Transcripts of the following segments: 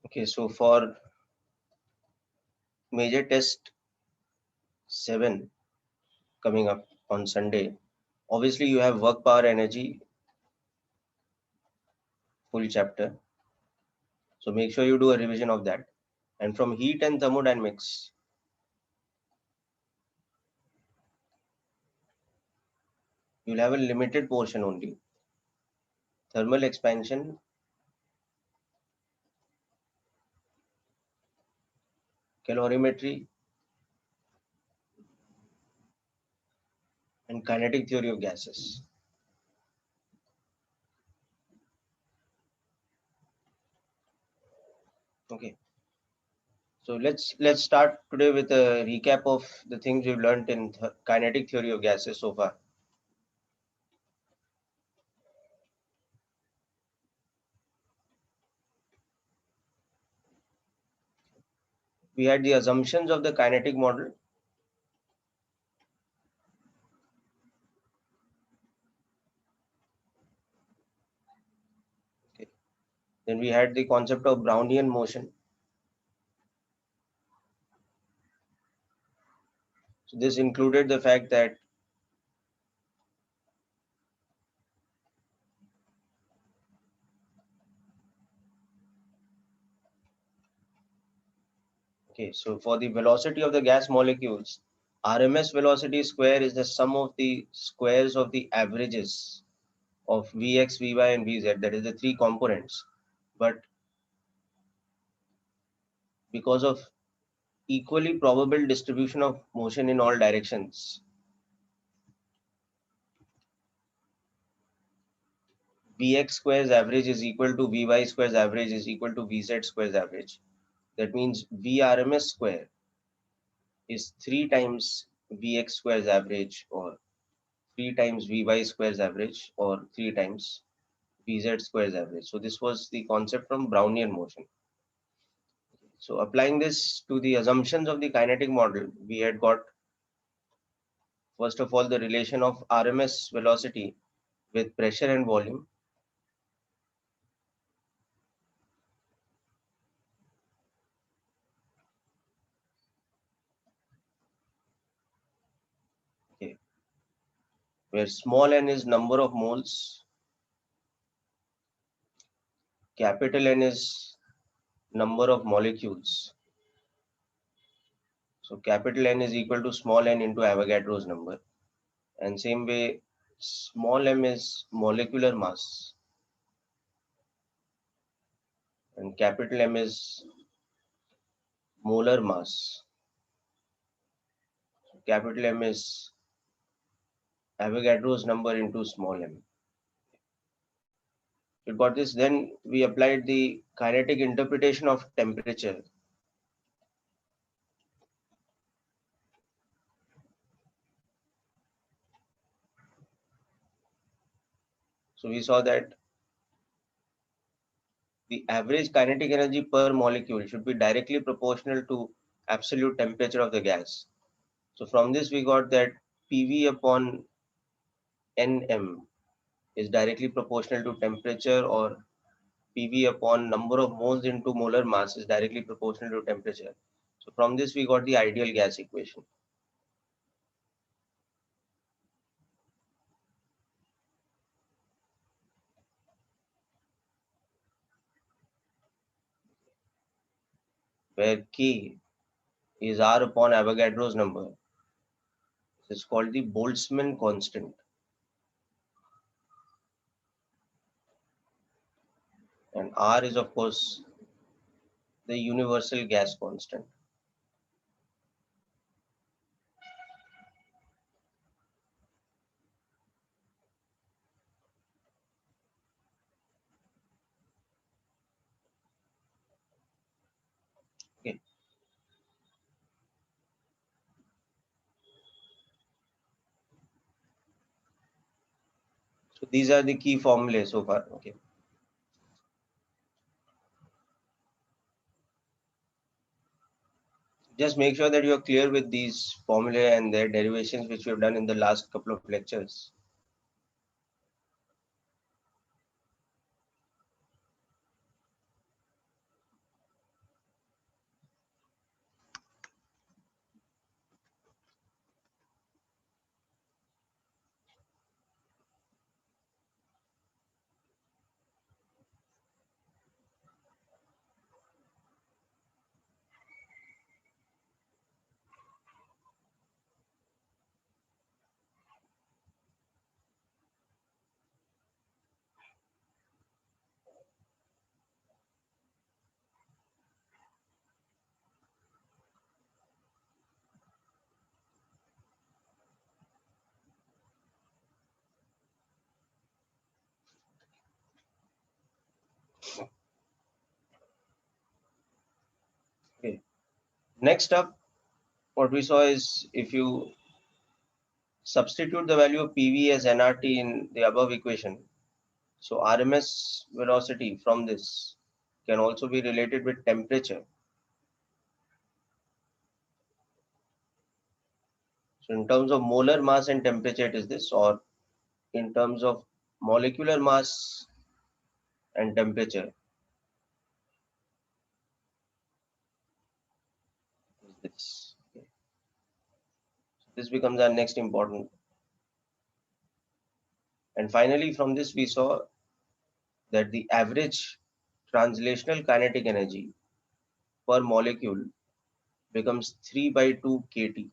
Okay, so for major test 7 coming up on Sunday, obviously you have work, power, energy, full chapter. So make sure you do a revision of that. And from heat and thermodynamics, you'll have a limited portion only. Thermal expansion, calorimetry, and kinetic theory of gases. Okay, so let's start today with a recap of the things we've learned in kinetic theory of gases so far. We had the assumptions of the kinetic model. Okay. Then we had the concept of Brownian motion. So this included the fact that okay, so for the velocity of the gas molecules, RMS velocity square is the sum of the squares of the averages of Vx, Vy, and Vz. That is the three components. But because of equally probable distribution of motion in all directions, Vx squares average is equal to Vy squares average is equal to Vz squares average. That means Vrms square is 3 times Vx squares average, or 3 times Vy squares average, or 3 times Vz squares average. So this was the concept from Brownian motion. So applying this to the assumptions of the kinetic model, we had got first of all the relation of RMS velocity with pressure and volume. Okay, where small n is number of moles, capital N is number of molecules. So capital N is equal to small n into Avogadro's number. And same way, small m is molecular mass and capital M is molar mass. Capital M is Avogadro's number into small m. We got this. Then we applied the kinetic interpretation of temperature. So we saw that the average kinetic energy per molecule should be directly proportional to absolute temperature of the gas. So from this we got that PV upon Nm is directly proportional to temperature, or PV upon number of moles into molar mass is directly proportional to temperature. So from this we got the ideal gas equation. Where K is R upon Avogadro's number. This is called the Boltzmann constant. And R is of course the universal gas constant. Okay. So these are the key formulae so far. Okay. Just make sure that you are clear with these formulae and their derivations, which we have done in the last couple of lectures. Next up, what we saw is if you substitute the value of PV as nRT in the above equation, so RMS velocity from this can also be related with temperature. So in terms of molar mass and temperature, it is this, or in terms of molecular mass and temperature, is this. Okay. So this becomes our next important. And finally, from this, we saw that the average translational kinetic energy per molecule becomes 3 by 2 kT.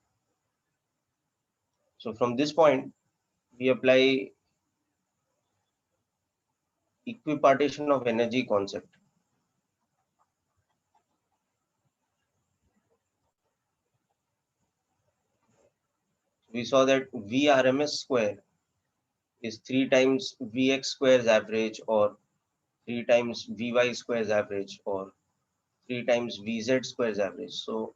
So from this point, we apply equipartition of energy concept. We saw that Vrms square is 3 times Vx square's average, or 3 times Vy square's average, or 3 times Vz square's average. So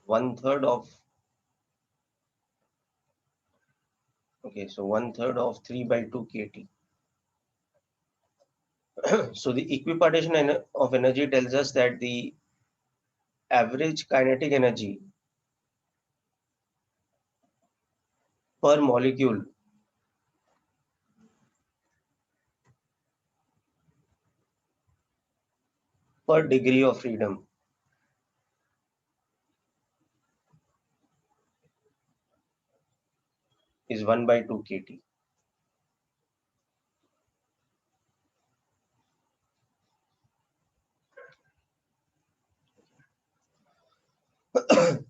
one third of, okay, so one third of 3 by 2 kT. So the equipartition of energy tells us that the average kinetic energy per molecule per degree of freedom is 1 by 2 kT.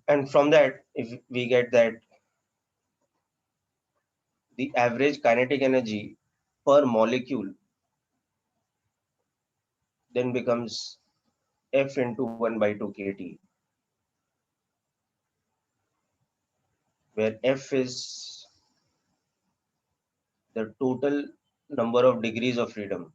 And from that, if we get that the average kinetic energy per molecule then becomes F into 1 by 2 kT, where F is the total number of degrees of freedom.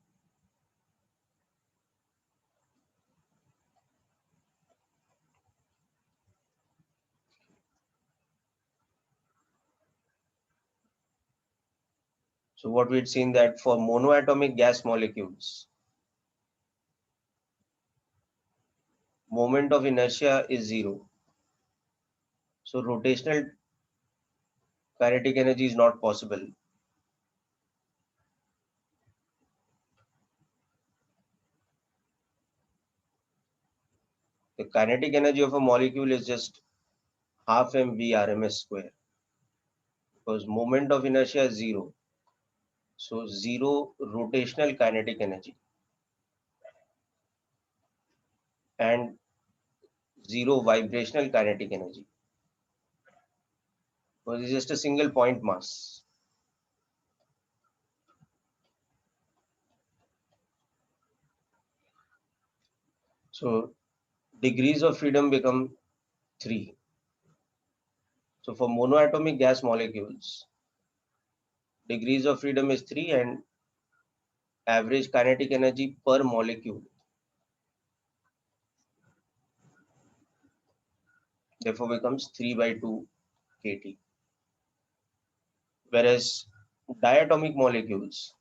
So what we'd seen that for monoatomic gas molecules, moment of inertia is zero. So rotational kinetic energy is not possible. The kinetic energy of a molecule is just half mv RMS square, because moment of inertia is zero. So zero rotational kinetic energy and zero vibrational kinetic energy, because it's just a single point mass. So degrees of freedom become 3. So for monoatomic gas molecules, degrees of freedom is 3 and average kinetic energy per molecule therefore becomes 3 by 2 kT. Whereas diatomic molecules,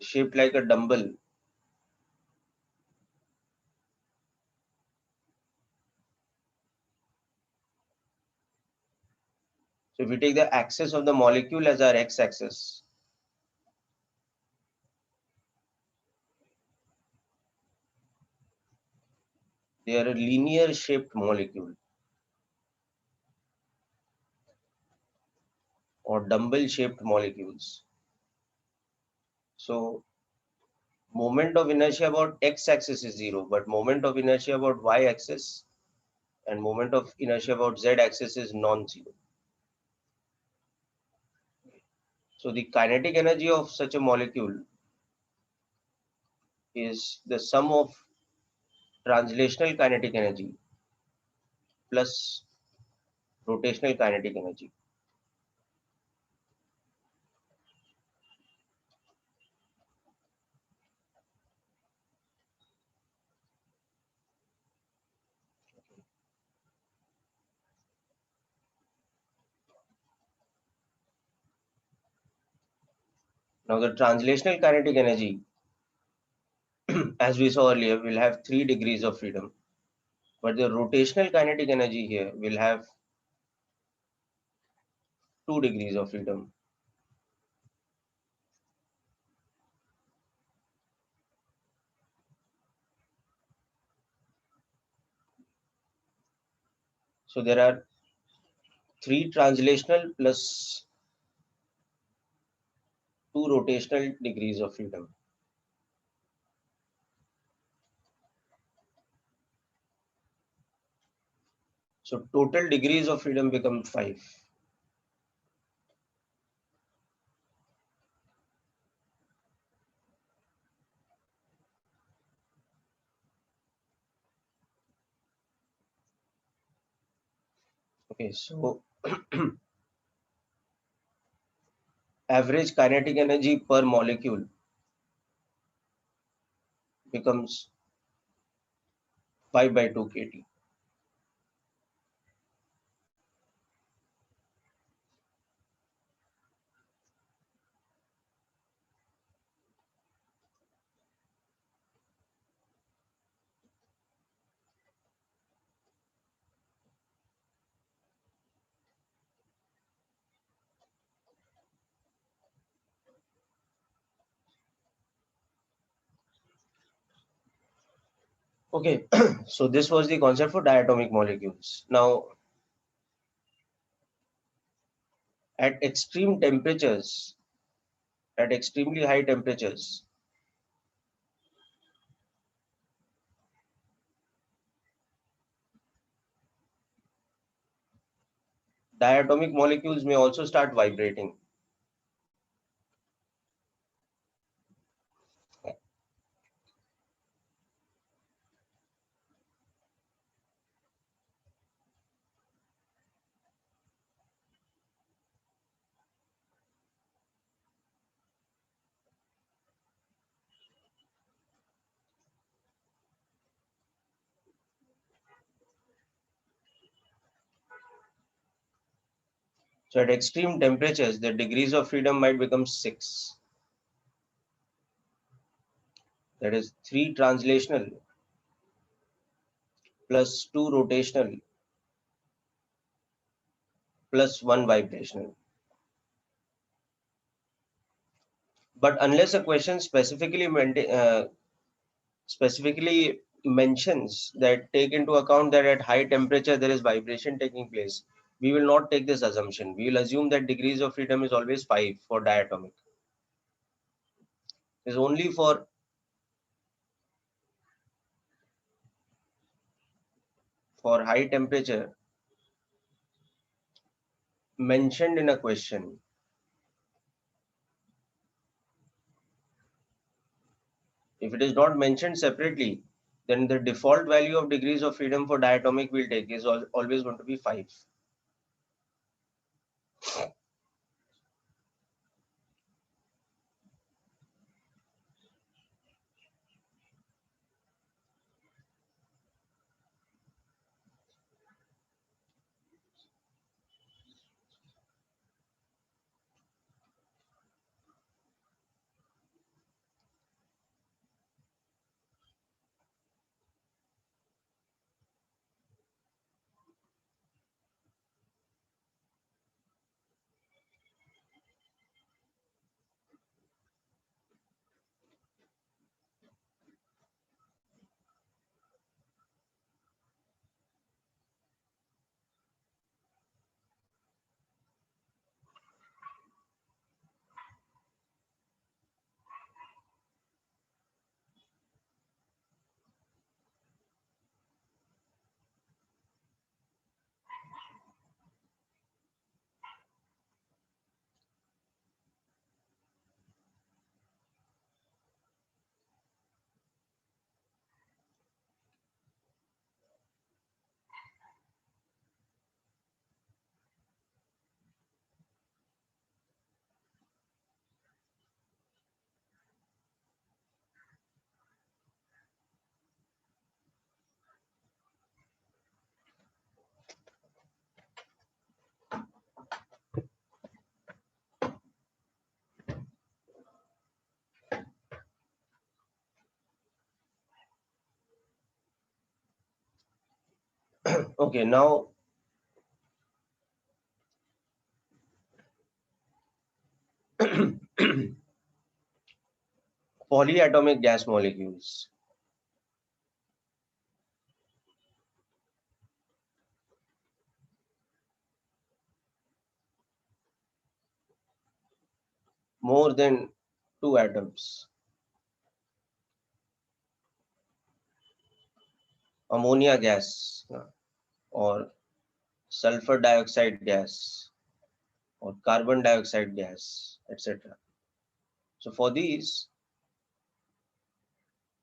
shaped like a dumbbell, so if we take the axis of the molecule as our x-axis, they are a linear shaped molecule or dumbbell shaped molecules. So moment of inertia about x-axis is 0, but moment of inertia about y-axis and moment of inertia about z-axis is non-zero. So the kinetic energy of such a molecule is the sum of translational kinetic energy plus rotational kinetic energy. Now the translational kinetic energy, as we saw earlier, will have 3 degrees of freedom, but the rotational kinetic energy here will have 2 degrees of freedom. So there are 3 translational plus 2 rotational degrees of freedom. So total degrees of freedom become 5. Okay, so average kinetic energy per molecule becomes 5 by 2 kT. Okay, so this was the concept for diatomic molecules. Now, at extreme temperatures, at extremely high temperatures, diatomic molecules may also start vibrating. So at extreme temperatures, the degrees of freedom might become 6. That is 3 translational plus 2 rotational plus 1 vibrational. But unless a question specifically mentions that take into account that at high temperature there is vibration taking place, we will not take this assumption. We will assume that degrees of freedom is always 5 for diatomic. It is only for high temperature mentioned in a question. If it is not mentioned separately, then the default value of degrees of freedom for diatomic we'll take is always going to be 5. Okay, now polyatomic gas molecules. More than two atoms. Ammonia gas or sulfur dioxide gas or carbon dioxide gas, etc. So for these,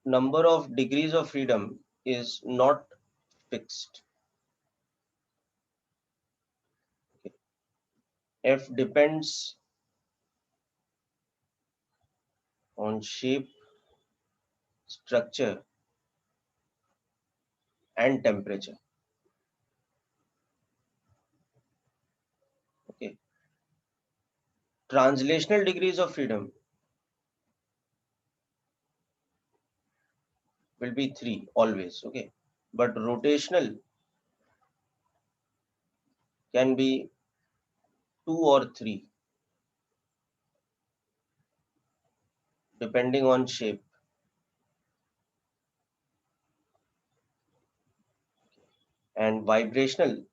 number of degrees of freedom is not fixed. F depends on shape, structure, and temperature. Okay. Translational degrees of freedom will be 3 always. Okay. But rotational can be 2 or 3 depending on shape. And vibrational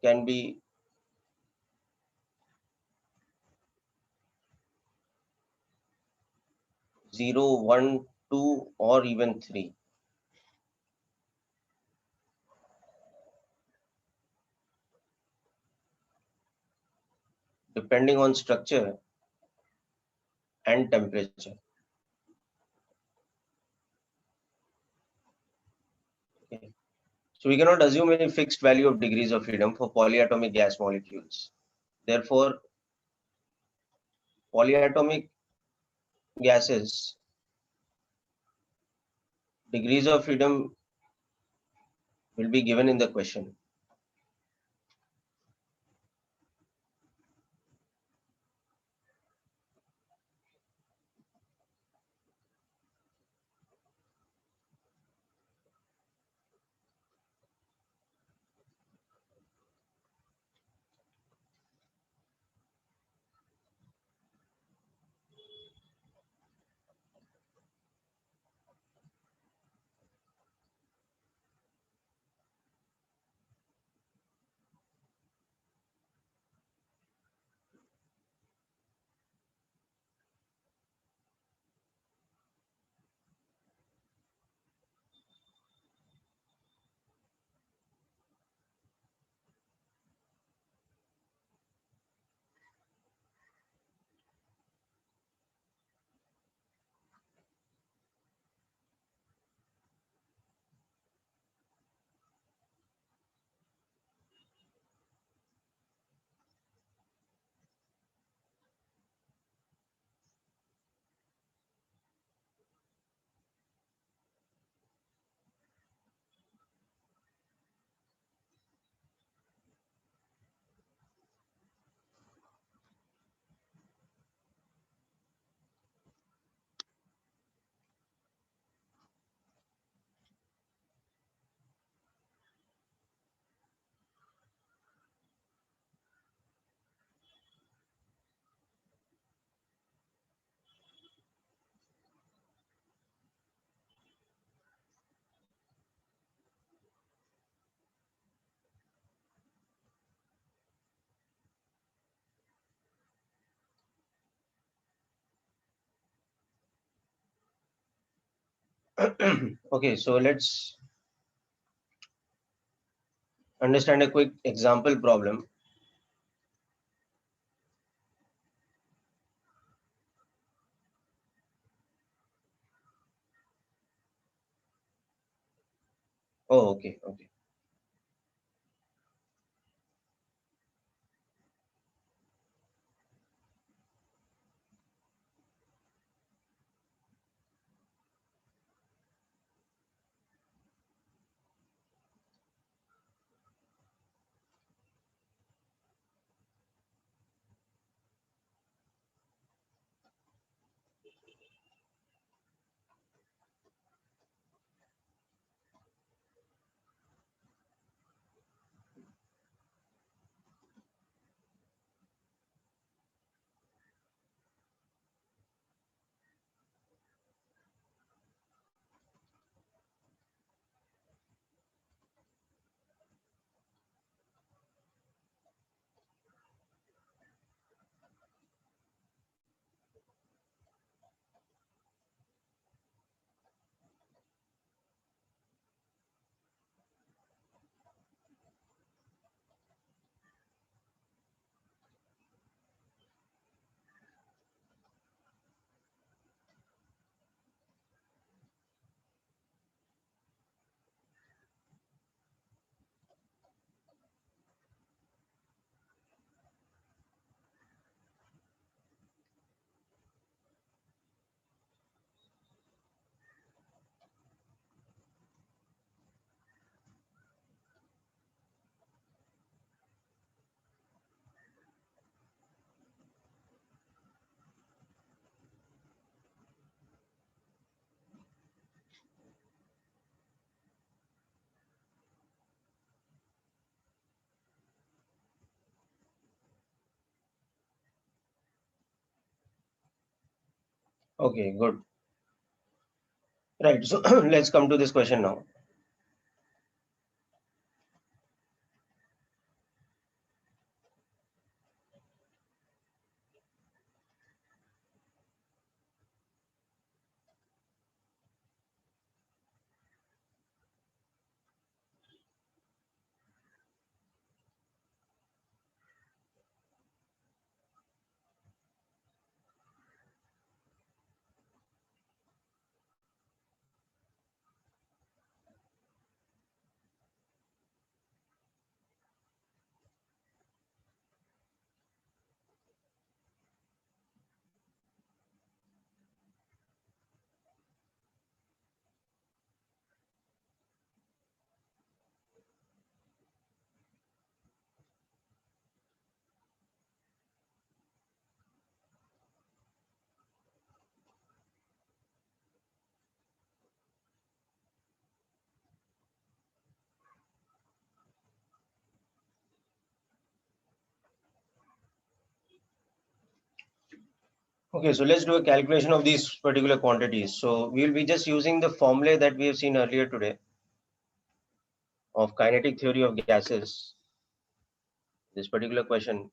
can be 0, 1, 2, or even 3 depending on structure and temperature. Okay. So we cannot assume any fixed value of degrees of freedom for polyatomic gas molecules. Therefore, polyatomic gases, degrees of freedom will be given in the question. Okay, so let's understand a quick example problem. Oh, okay, okay. Okay, good. Right. So let's come to this question now. Okay, so let's do a calculation of these particular quantities. So we'll be just using the formula that we have seen earlier today of kinetic theory of gases. This particular question.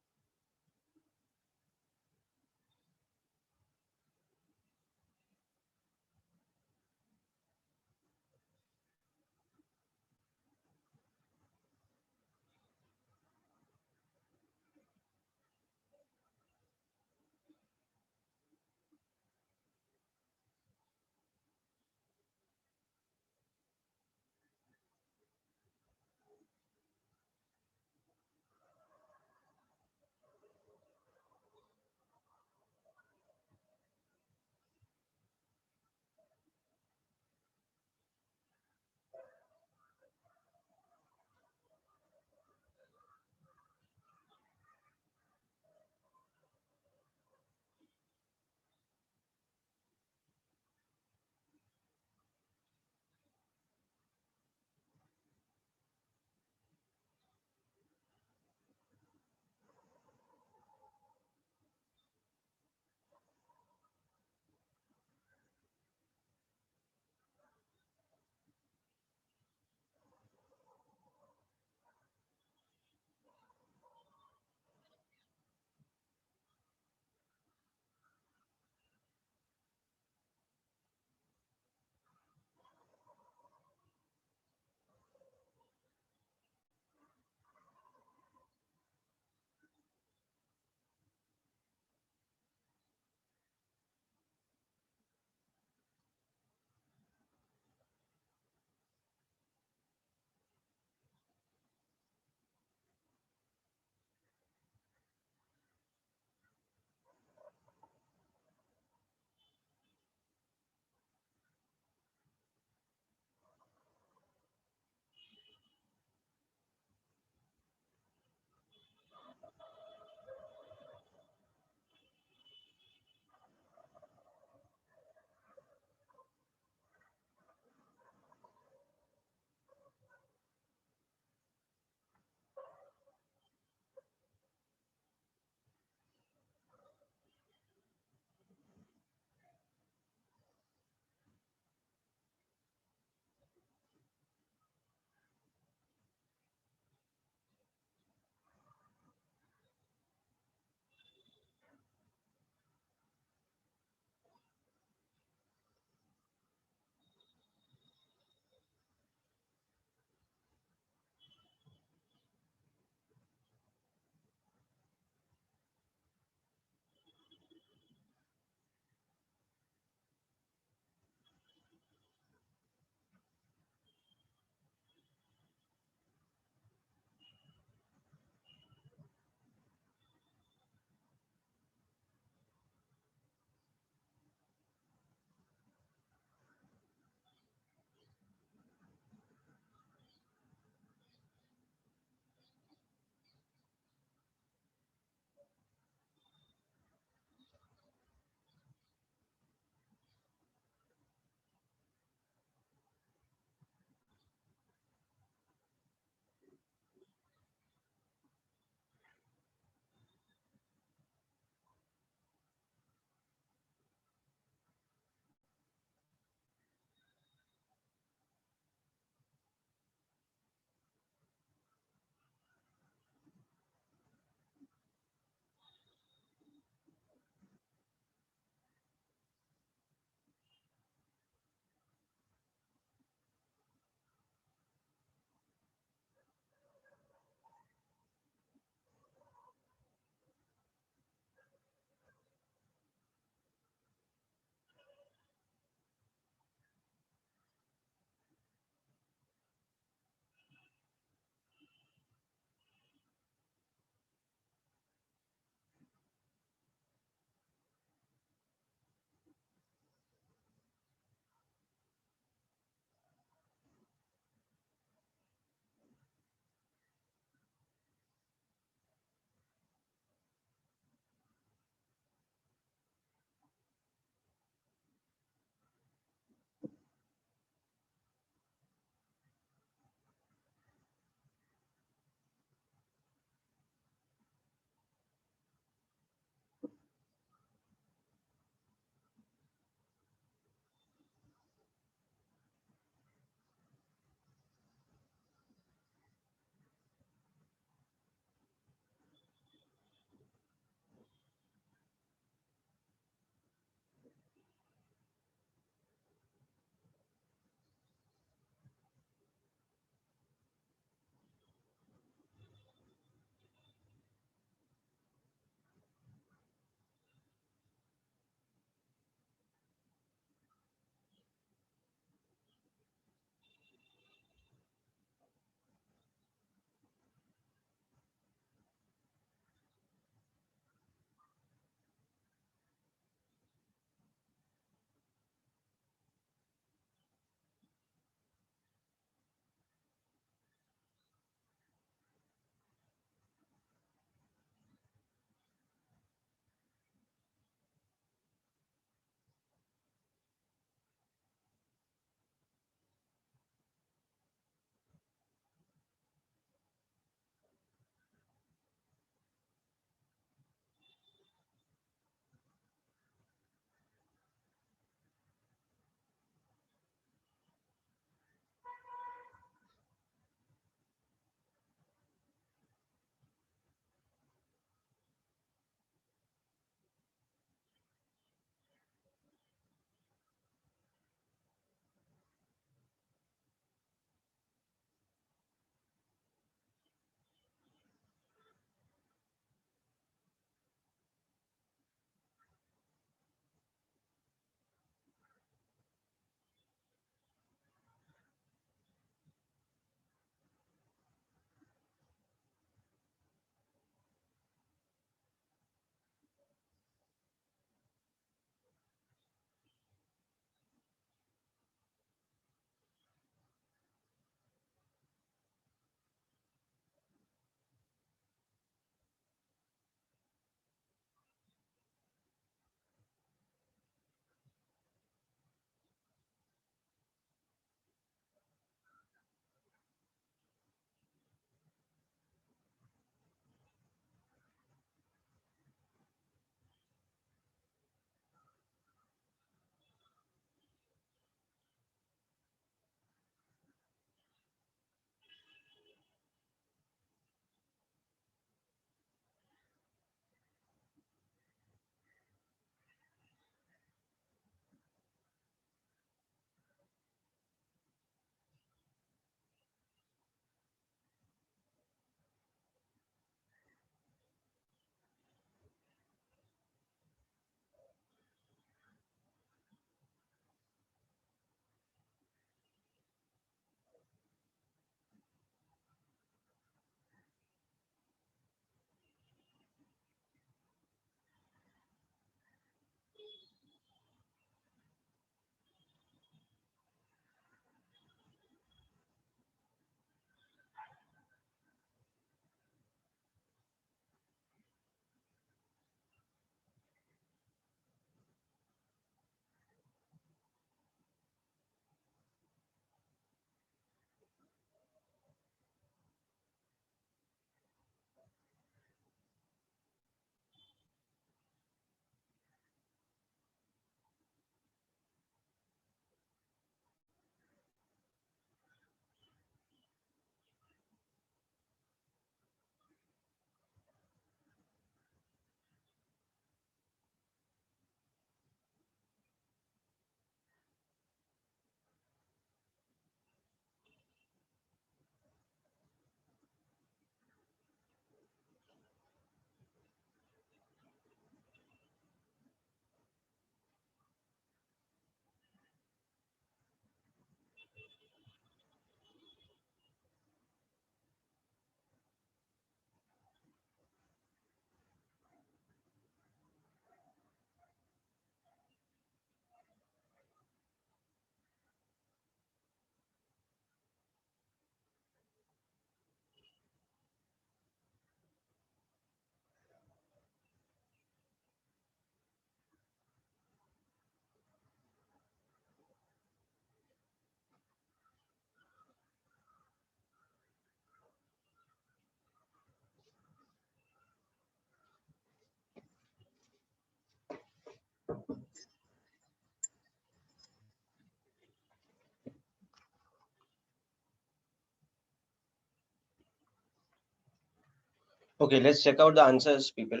Okay, let's check out the answers, people.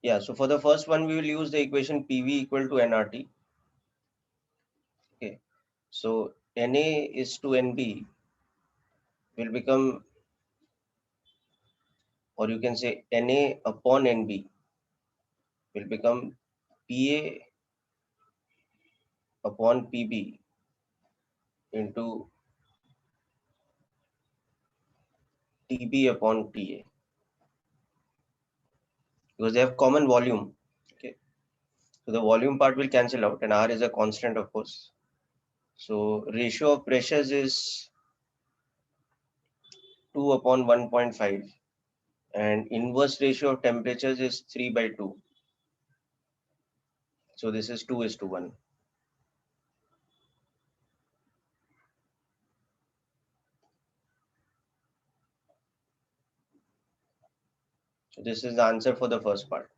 Yeah, so for the first one, we will use the equation PV equal to nRT. Okay, so Na is to Nb will become, or you can say Na upon Nb will become Pa upon Pb into Tb upon Ta, because they have common volume. Okay, so the volume part will cancel out, and R is a constant, of course. So ratio of pressures is 2 upon 1.5, and inverse ratio of temperatures is 3 by 2. So this is 2:1. So this is the answer for the first part.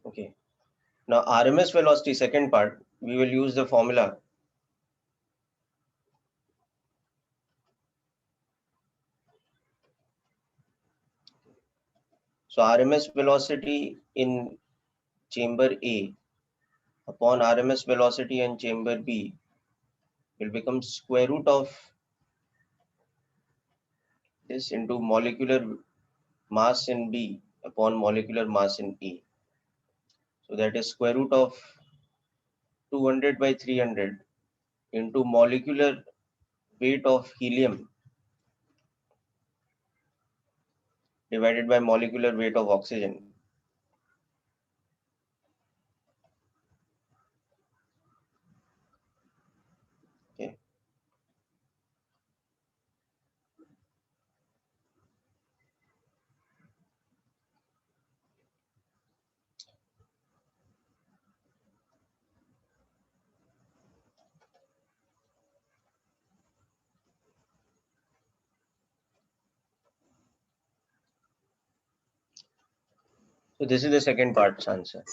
Okay. Now RMS velocity, second part, we will use the formula. So RMS velocity in chamber A upon RMS velocity in chamber B will become square root of this into molecular mass in B upon molecular mass in A. So that is square root of 200 by 300 into molecular weight of helium divided by molecular weight of oxygen. Okay. So this is the second part's answer.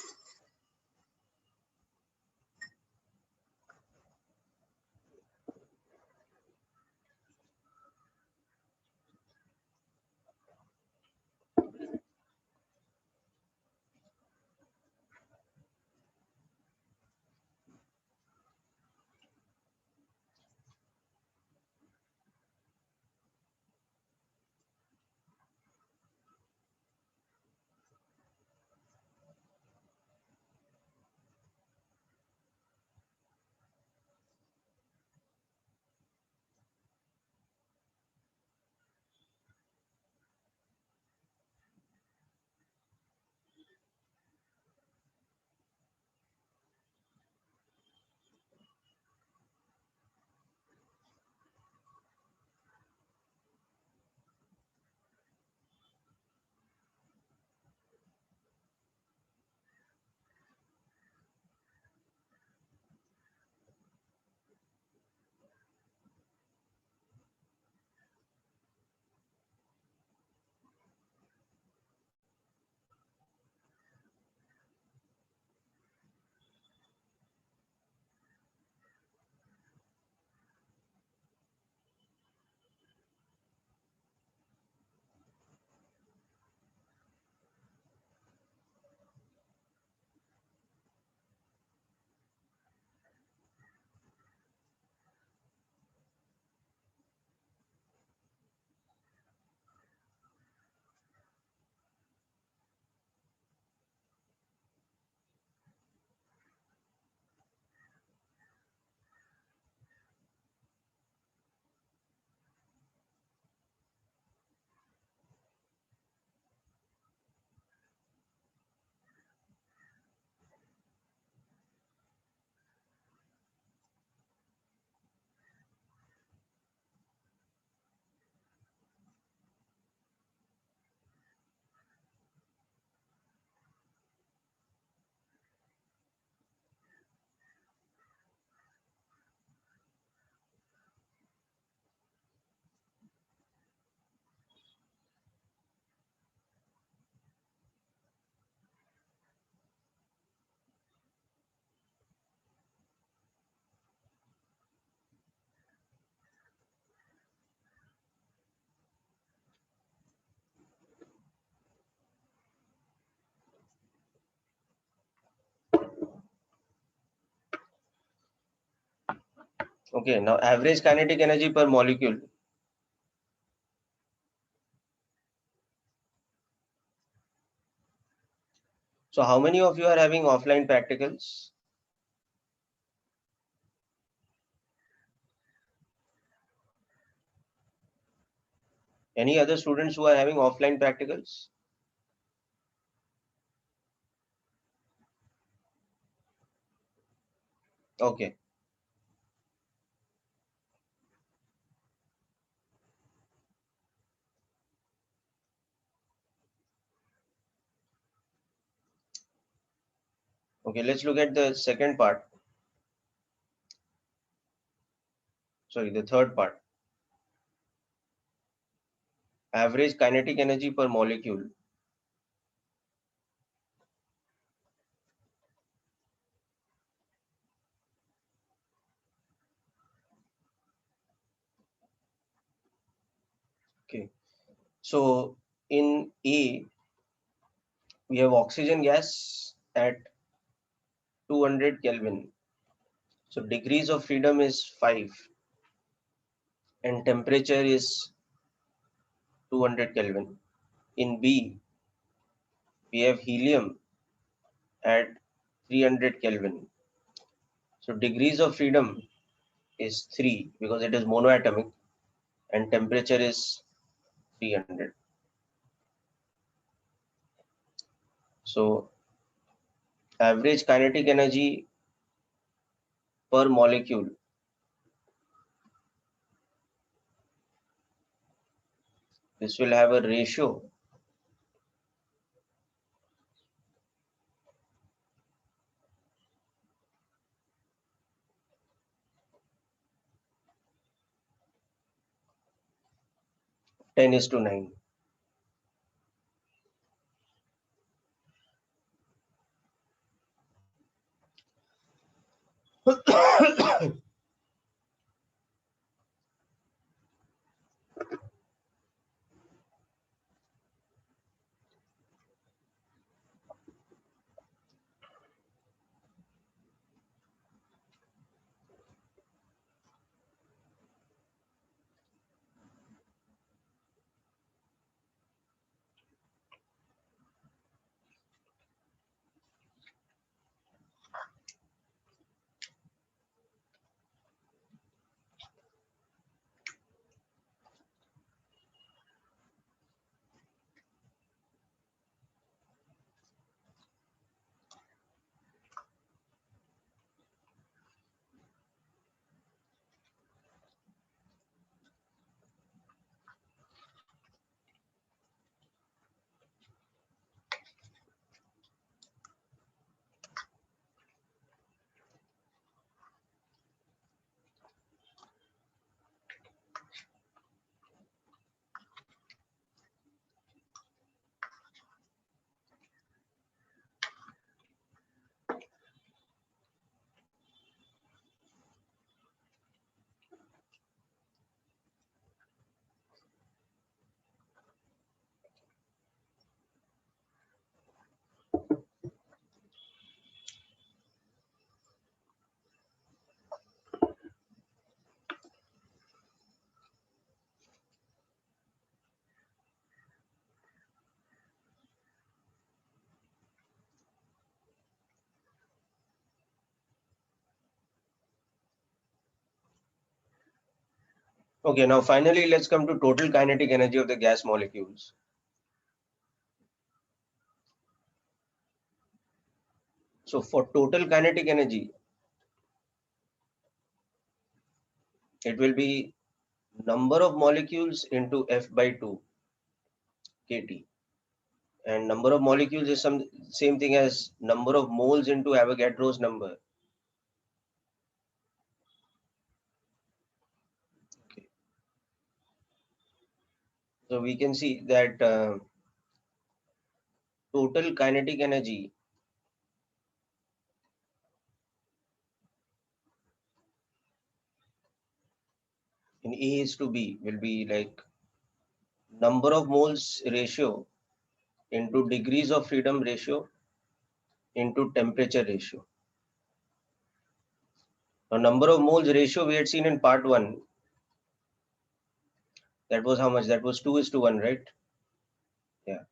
Okay, now average kinetic energy per molecule. So how many of you are having offline practicals? Any other students who are having offline practicals? Okay. Okay, let's look at the second part. Sorry, the third part. Average kinetic energy per molecule. Okay. So in A, we have oxygen gas at 200 Kelvin. So degrees of freedom is 5 and temperature is 200 Kelvin. In B, we have helium at 300 Kelvin. So degrees of freedom is 3 because it is monoatomic and temperature is 300. So average kinetic energy per molecule, this will have a ratio 10:9. Okay, now finally let's come to total kinetic energy of the gas molecules. So for total kinetic energy, it will be number of molecules into F by 2 kT. And number of molecules is some same thing as number of moles into Avogadro's number. Okay. So we can see that total kinetic energy in A is to B will be like number of moles ratio into degrees of freedom ratio into temperature ratio. Now, number of moles ratio we had seen in part 1. That was how much? That was 2:1, right? Yeah.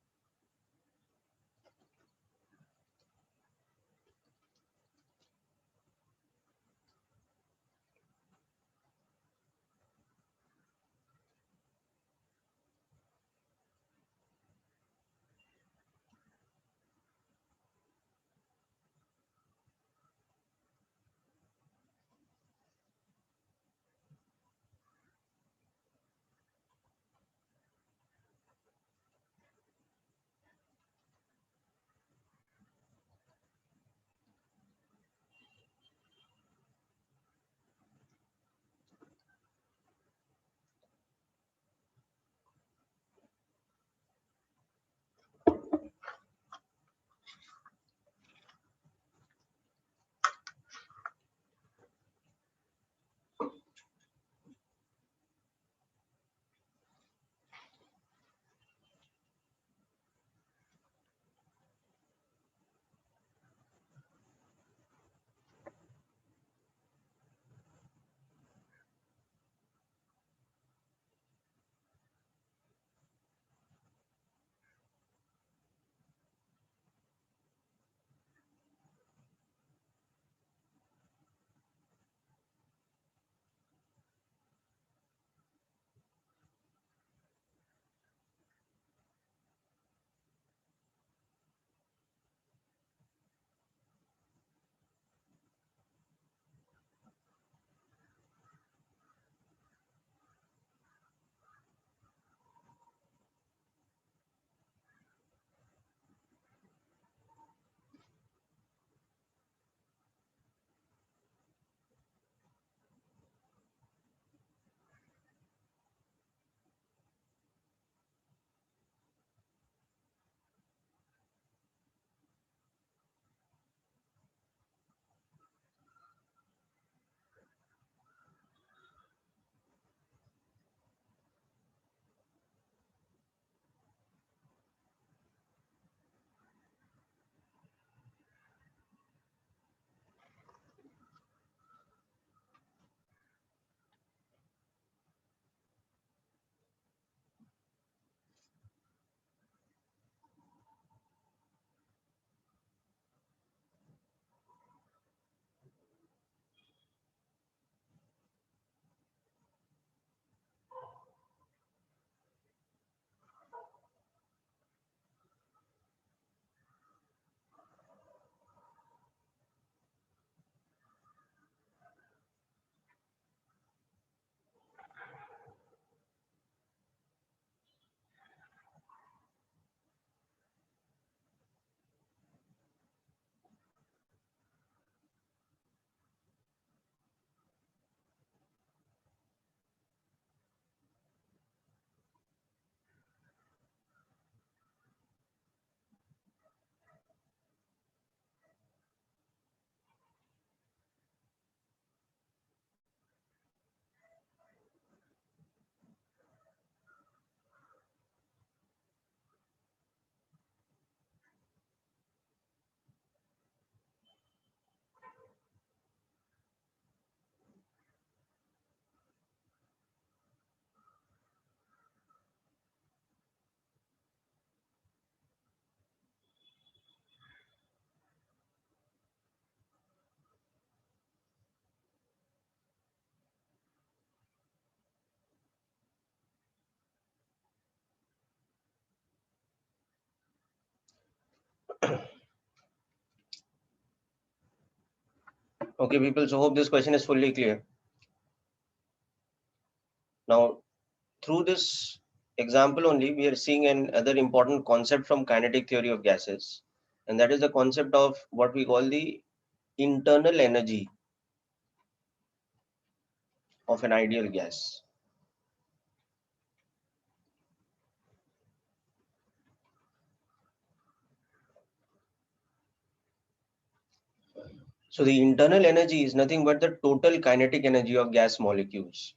Okay, people. So hope this question is fully clear. Now, through this example only, we are seeing another important concept from kinetic theory of gases, and that is the concept of what we call the internal energy of an ideal gas. So the internal energy is nothing but the total kinetic energy of gas molecules.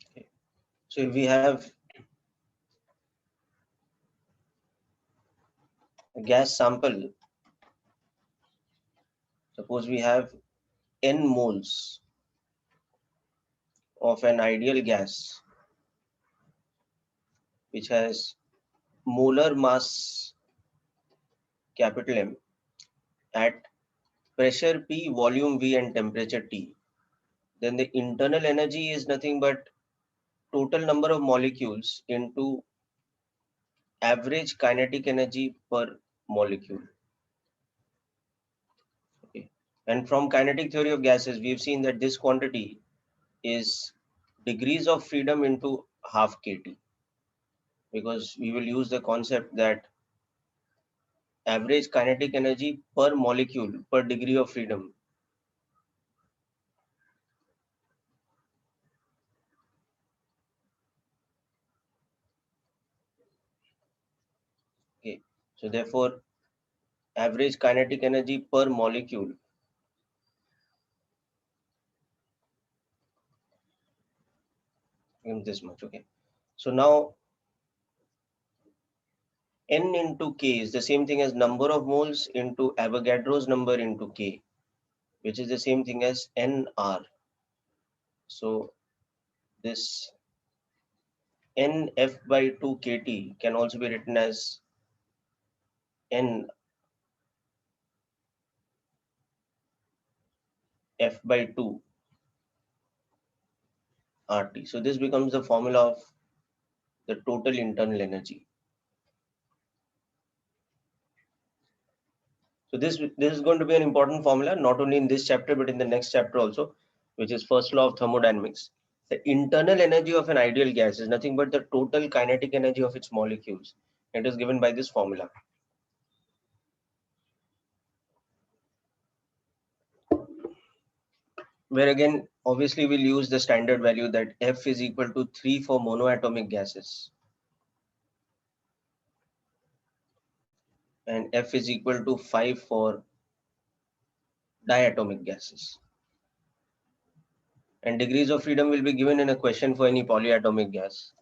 Okay. So if we have A gas sample, suppose we have n moles of an ideal gas which has molar mass capital M at pressure P, volume V, and temperature T, then the internal energy is nothing but total number of molecules into average kinetic energy per molecule. Okay. And from kinetic theory of gases, we've seen that this quantity is degrees of freedom into half kT, because we will use the concept that average kinetic energy per molecule per degree of freedom. Okay. So therefore, average kinetic energy per molecule is this much. Okay. So now N into K is the same thing as number of moles into Avogadro's number into K, which is the same thing as NR. So this NF by 2 KT can also be written as NF by 2 RT. So this becomes the formula of the total internal energy. So this is going to be an important formula, not only in this chapter, but in the next chapter also, which is first law of thermodynamics. The internal energy of an ideal gas is nothing but the total kinetic energy of its molecules. It is given by this formula. Where again, obviously we'll use the standard value that F is equal to 3 for monoatomic gases and F is equal to 5 for diatomic gases. And degrees of freedom will be given in a question for any polyatomic gas.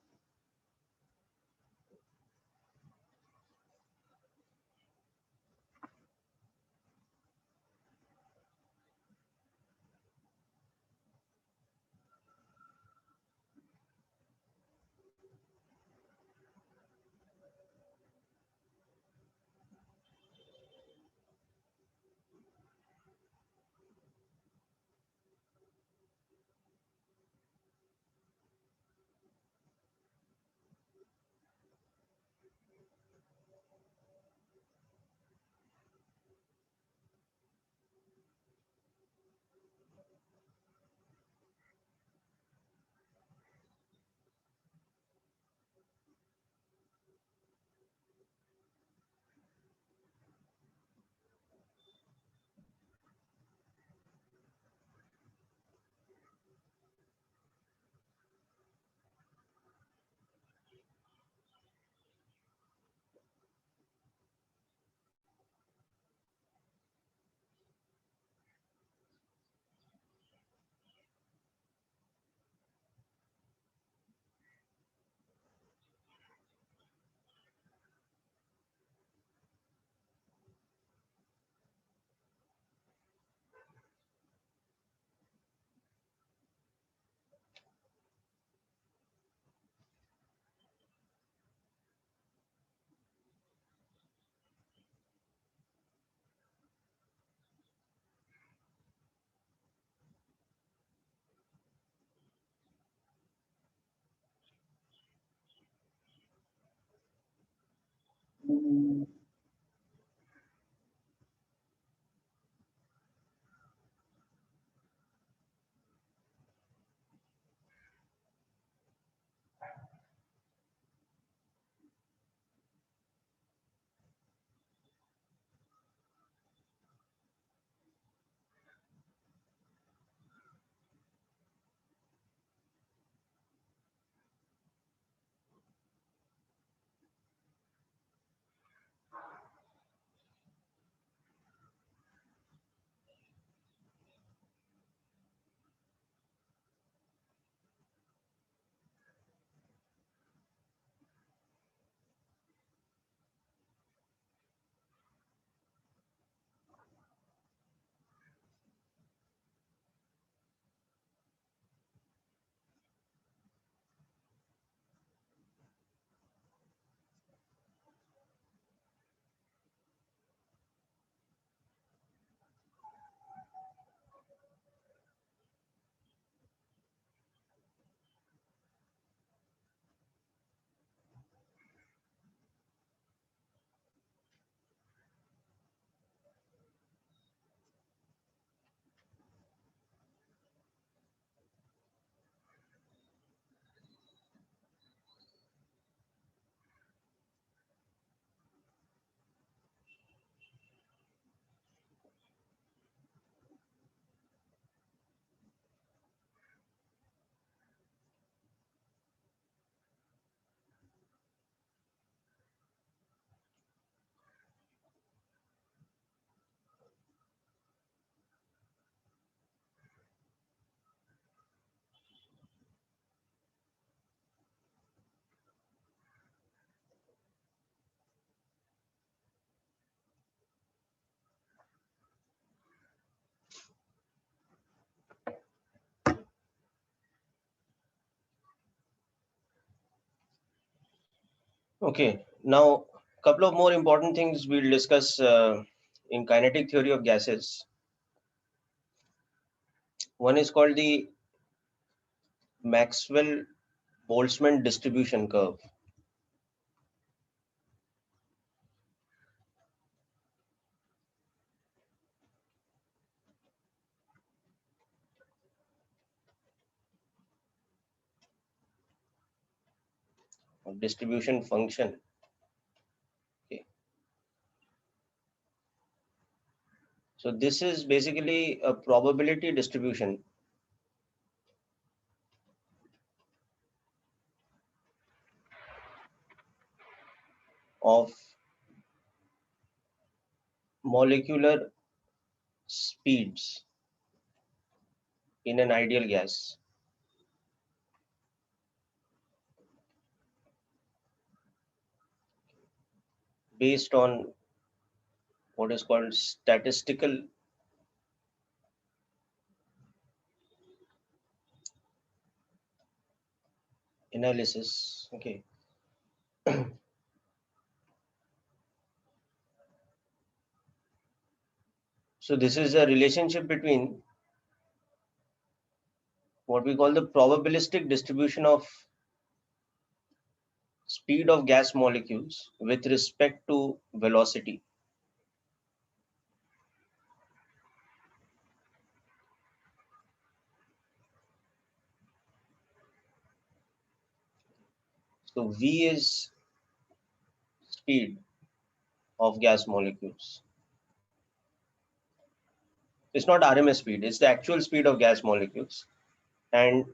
Okay, now a couple of more important things we'll discuss in kinetic theory of gases. One is called the Maxwell Boltzmann distribution curve. Or distribution function. Okay. So this is basically a probability distribution of molecular speeds in an ideal gas based on what is called statistical analysis. Okay. So this is a relationship between what we call the probabilistic distribution of speed of gas molecules with respect to velocity. So V is speed of gas molecules. It's not RMS speed, it's the actual speed of gas molecules. And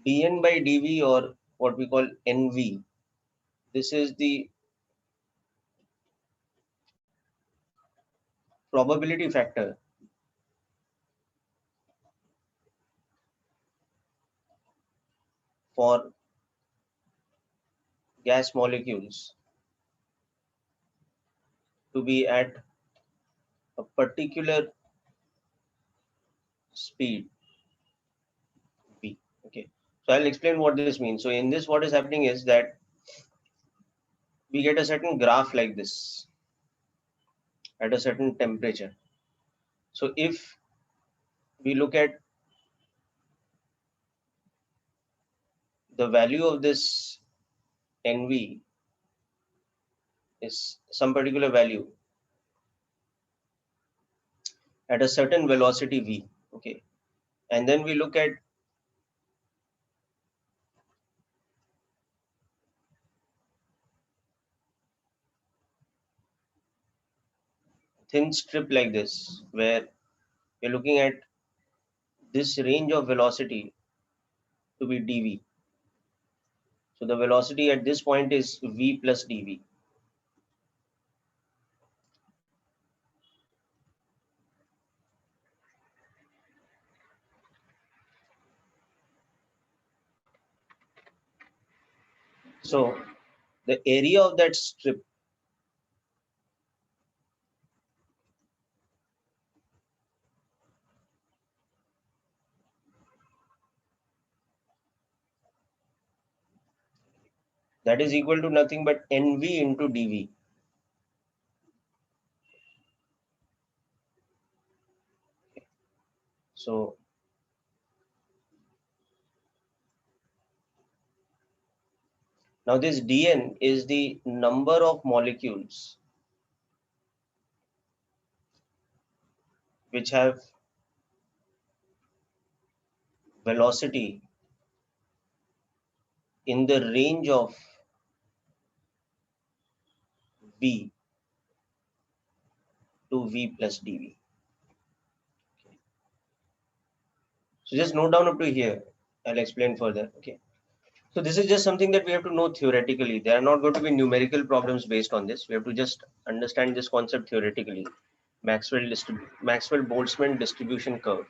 dN by dV, or what we call NV, this is the probability factor for gas molecules to be at a particular speed V. Okay. So I'll explain what this means. So in this, what is happening is that we get a certain graph like this at a certain temperature. So if we look at the value of this NV is some particular value at a certain velocity V. Okay. And then we look at thin strip like this, where we're looking at this range of velocity to be dV. So the velocity at this point is V plus dV. So the area of that strip that is equal to nothing but NV into dV. So now this dN is the number of molecules which have velocity in the range of V to V plus dV. So just note down up to here. I'll explain further. Okay. So this is just something that we have to know theoretically. There are not going to be numerical problems based on this. We have to just understand this concept theoretically. Maxwell Boltzmann distribution curve.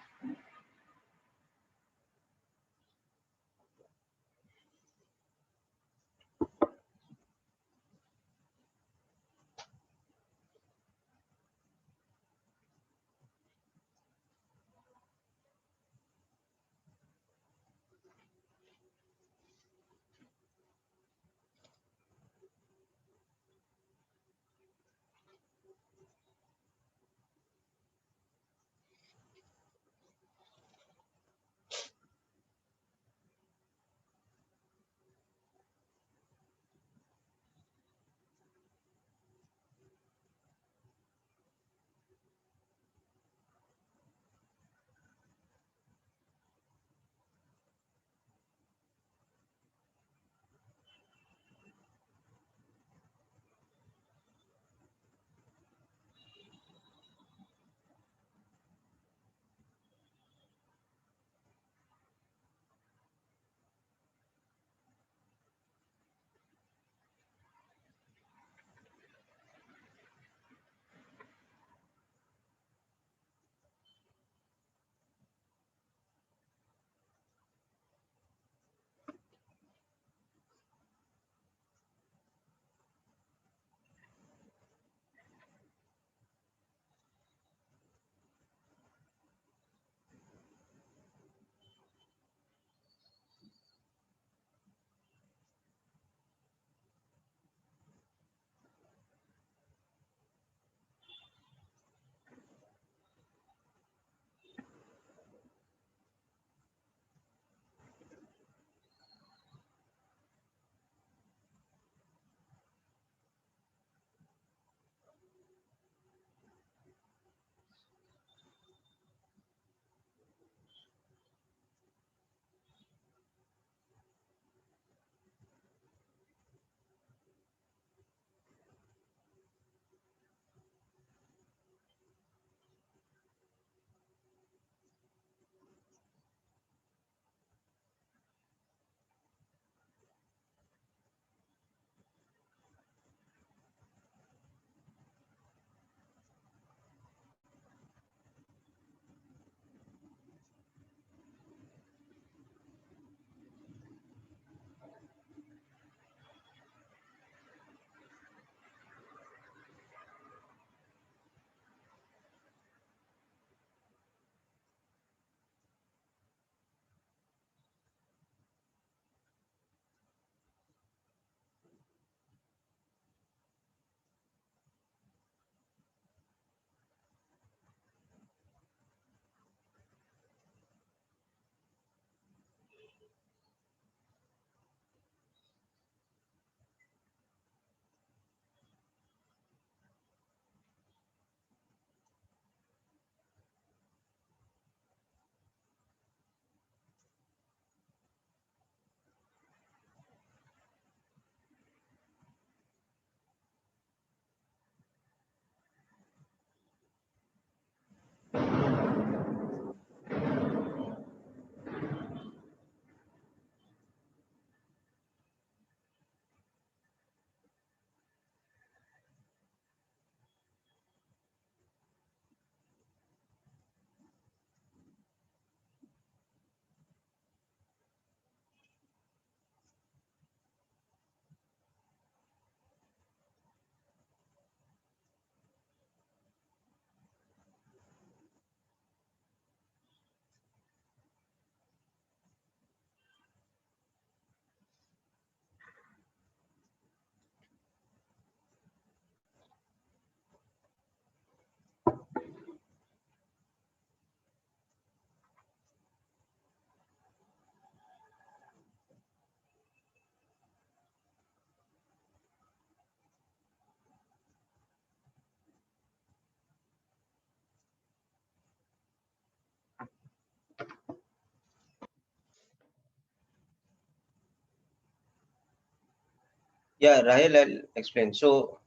Yeah, Rahil, I'll explain. So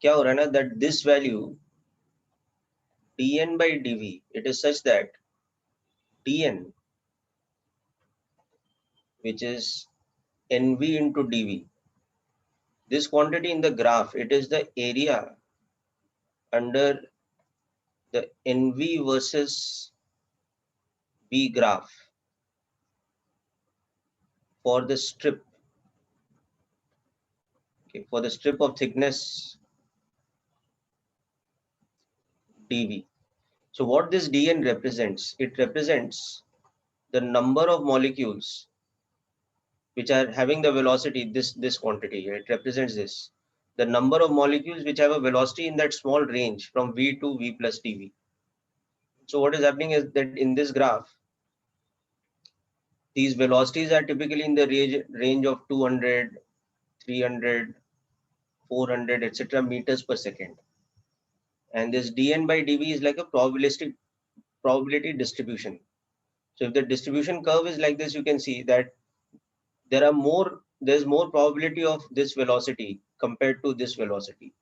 क्या हो रहा है ना, that this value dn by dv, it is such that dn, which is nv into dv, this quantity in the graph, it is the area under the nv versus v graph for the strip, okay, for the strip of thickness dv. So what this dn represents, it represents the number of molecules which are having the velocity, this quantity here, it represents this, the number of molecules which have a velocity in that small range from v to v plus dv. So what is happening is that in this graph, these velocities are typically in the range of 200, 300, 400, etc. meters per second. And this dn by dv is like a probability distribution. So if the distribution curve is like this, you can see that there's more probability of this velocity compared to this velocity,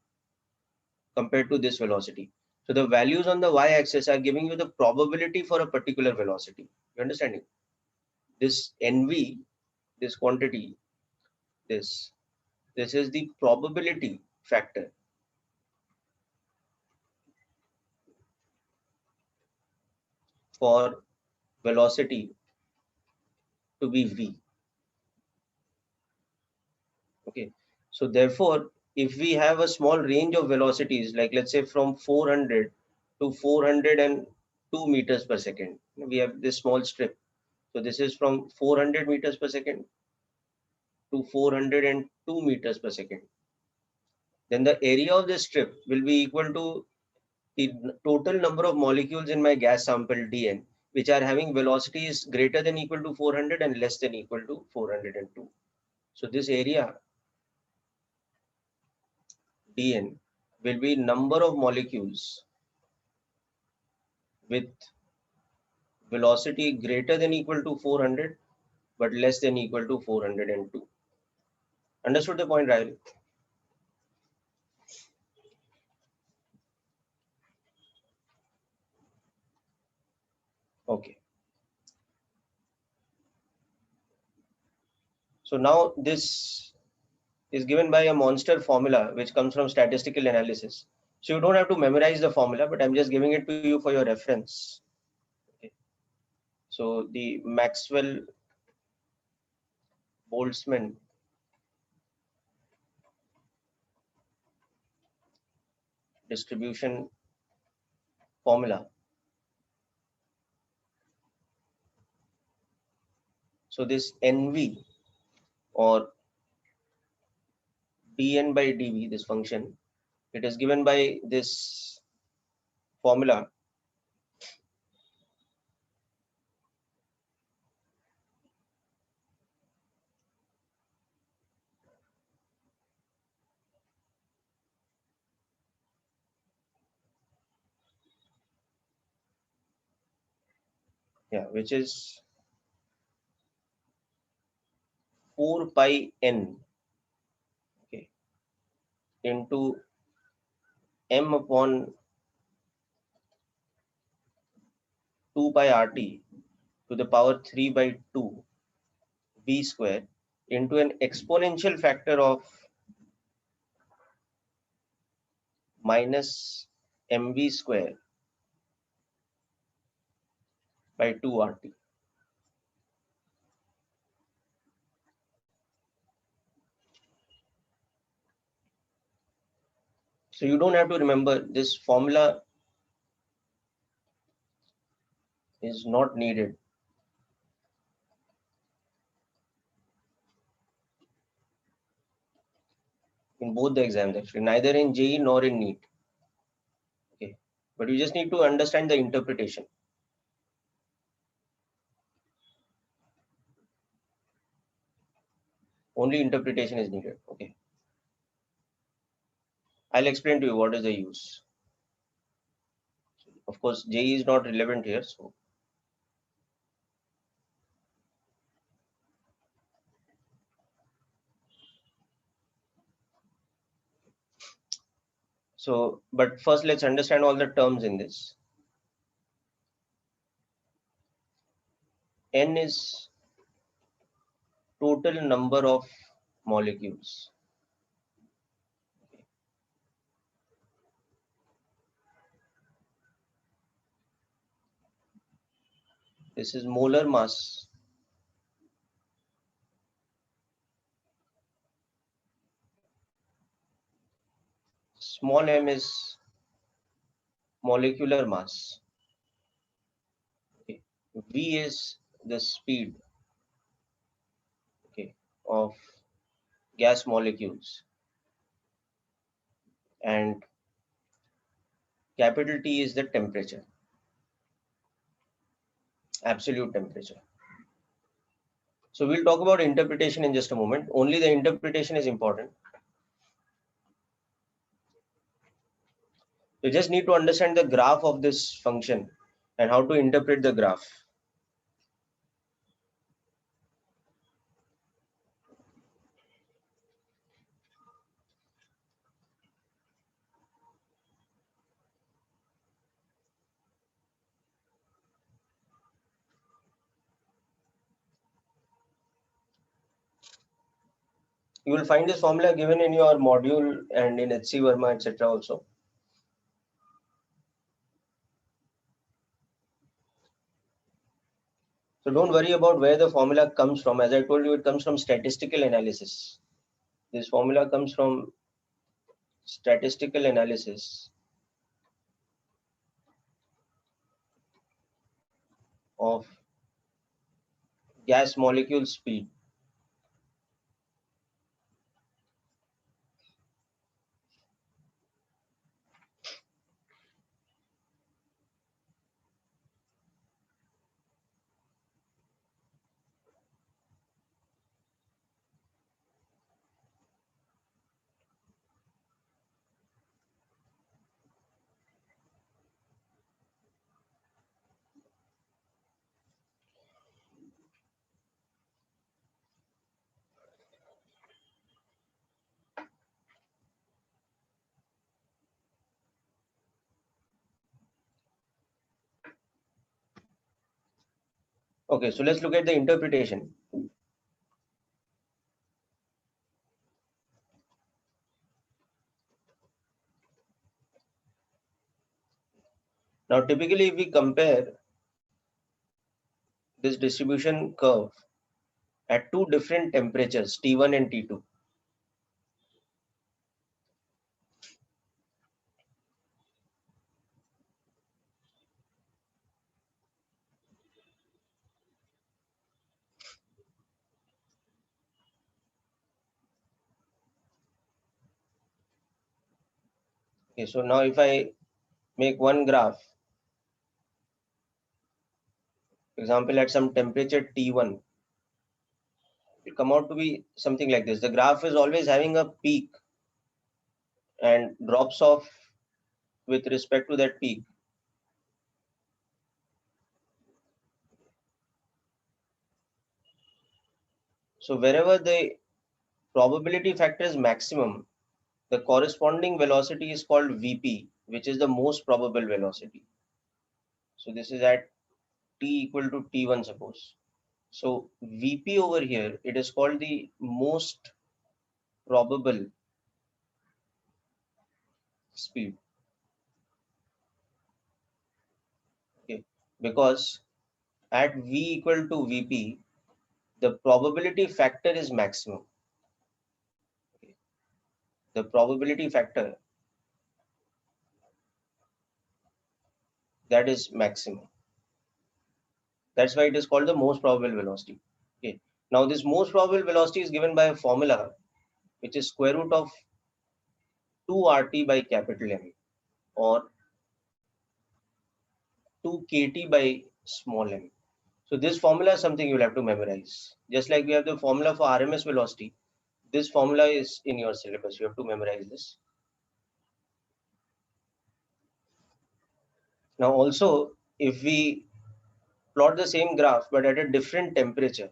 compared to this velocity. So the values on the y-axis are giving you the probability for a particular velocity. You understanding? This nv, this quantity, this this is the probability factor for velocity to be v. Okay. So therefore, if we have a small range of velocities, like let's say from 400 to 402 meters per second, we have this small strip. So this is from 400 meters per second to 402 meters per second. Then the area of this strip will be equal to the total number of molecules in my gas sample dn, which are having velocities greater than equal to 400 and less than equal to 402. So this area dn will be number of molecules with velocity greater than equal to 400 but less than equal to 402. Understood the point, Rahul? Okay. So now this is given by a monster formula which comes from statistical analysis. So you don't have to memorize the formula, but I'm just giving it to you for your reference. Okay. So the Maxwell Boltzmann distribution formula. So this NV or dn by dv, this function, it is given by this formula, yeah, which is 4 pi n, okay, into m upon 2 pi rt to the power 3 by 2 v square into an exponential factor of minus mv square by 2 rt. So you don't have to remember, this formula is not needed in both the exams, actually, neither in JEE nor in NEET. Okay, but you just need to understand the interpretation. Only interpretation is needed. Okay, I'll explain to you what is the use. Of course, JEE is not relevant here, so So, but first let's understand all the terms in this. N is total number of molecules. This is molar mass. Small m is molecular mass. Okay. V is the speed, okay, of gas molecules, and capital T is the temperature, absolute temperature. So we'll talk about interpretation in just a moment. Only the interpretation is important. You just need to understand the graph of this function and how to interpret the graph. You will find this formula given in your module and in HC Verma, etc. also. So don't worry about where the formula comes from. As I told you, it comes from statistical analysis. This formula comes from statistical analysis of gas molecule speed. Okay, so let's look at the interpretation. Now, typically, if we compare this distribution curve at two different temperatures, T1 and T2, okay, so now if I make one graph, for example, at some temperature T1, it will come out to be something like this. The graph is always having a peak and drops off with respect to that peak. So wherever the probability factor is maximum, the corresponding velocity is called Vp, which is the most probable velocity. So this is at T equal to T1, suppose. So Vp over here, it is called the most probable speed. Okay, because at V equal to Vp, the probability factor is maximum. Okay. The probability factor, that is maximum. That's why it is called the most probable velocity. Okay. Now this most probable velocity is given by a formula which is square root of 2 RT by capital M, or 2 KT by small m. So this formula is something you will have to memorize. Just like we have the formula for RMS velocity, this formula is in your syllabus. You have to memorize this. Now also, if we plot the same graph but at a different temperature,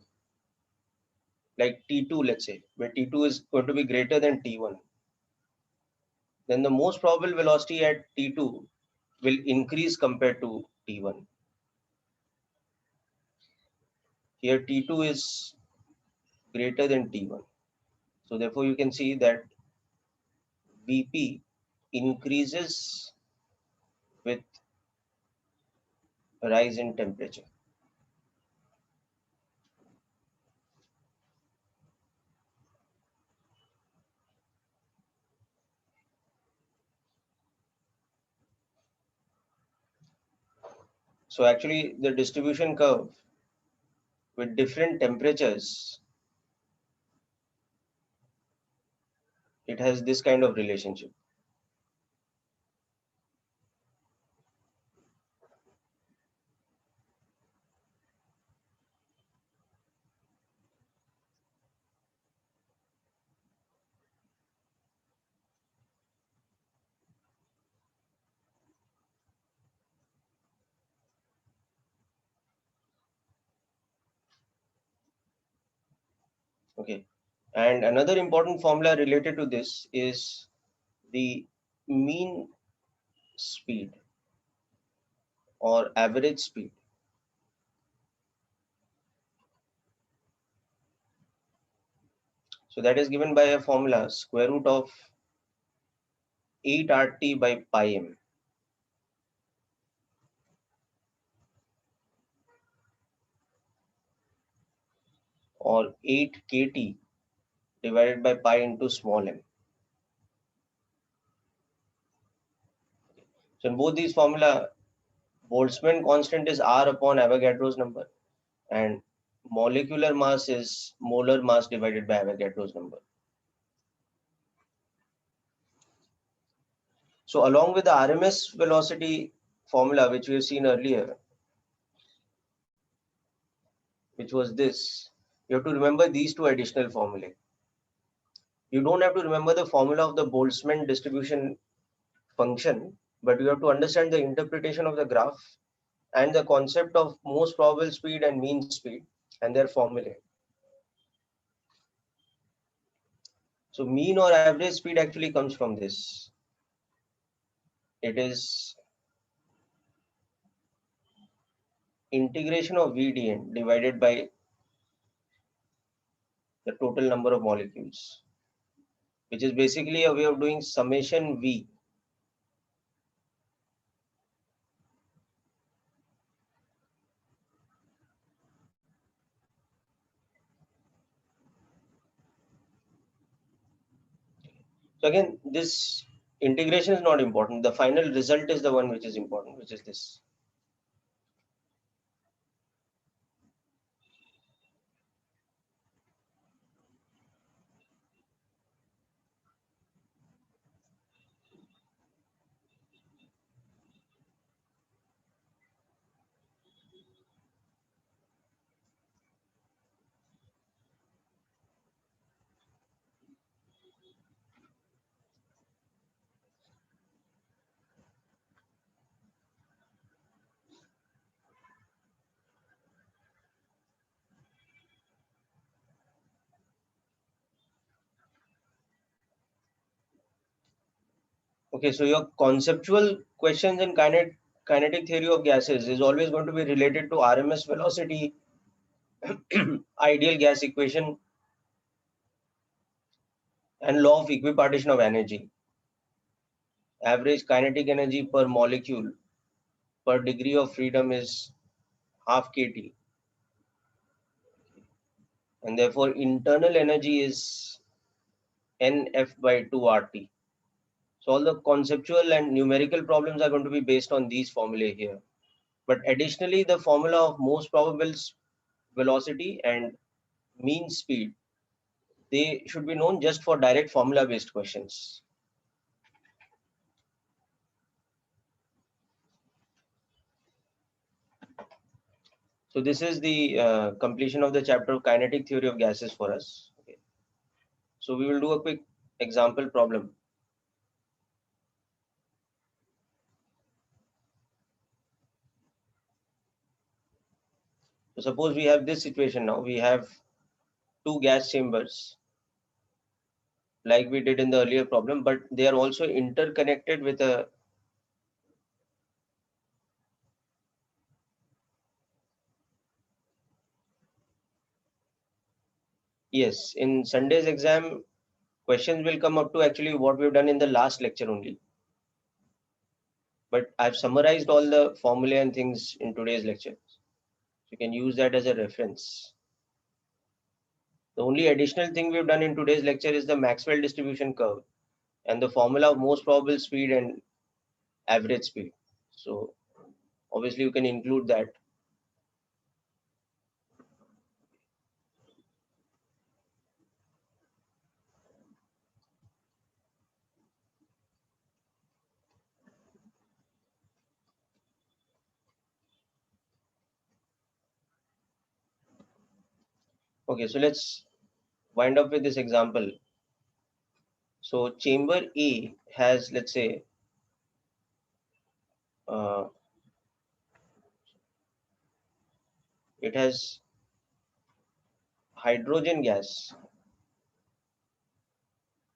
like T2, let's say, where T2 is going to be greater than T1, then the most probable velocity at T2 will increase compared to T1. Here T2 is greater than T1. So therefore you can see that Vp increases with a rise in temperature. So actually the distribution curve with different temperatures, it has this kind of relationship. Okay. And another important formula related to this is the mean speed or average speed. So that is given by a formula square root of 8 RT by pi m, or 8 kT divided by pi into small m. So in both these formula, Boltzmann constant is R upon Avogadro's number, and molecular mass is molar mass divided by Avogadro's number. So along with the RMS velocity formula, which we have seen earlier, which was this, you have to remember these two additional formulae. You don't have to remember the formula of the Boltzmann distribution function, but you have to understand the interpretation of the graph and the concept of most probable speed and mean speed and their formulae. So mean or average speed actually comes from this. It is integration of VDN divided by the total number of molecules, which is basically a way of doing summation V. So again, this integration is not important. The final result is the one which is important, which is this. Okay, so your conceptual questions in kinetic theory of gases is always going to be related to RMS velocity, ideal gas equation, and law of equipartition of energy. Average kinetic energy per molecule per degree of freedom is half kT, and therefore internal energy is NF by 2 RT. So all the conceptual and numerical problems are going to be based on these formulae here. But additionally, the formula of most probable velocity and mean speed, they should be known just for direct formula based questions. So this is the completion of the chapter of kinetic theory of gases for us. Okay. So we will do a quick example problem. So suppose we have this situation now. We have two gas chambers. like we did in the earlier problem, but they are also interconnected with a, yes, in Sunday's exam, questions will come up to actually what we've done in the last lecture only. But I've summarized all the formulae and things in today's lecture. So you can use that as a reference. The only additional thing we've done in today's lecture is the Maxwell distribution curve and the formula of most probable speed and average speed. So obviously you can include that. Okay, so let's wind up with this example. So chamber A has, let's say, uh, it has hydrogen gas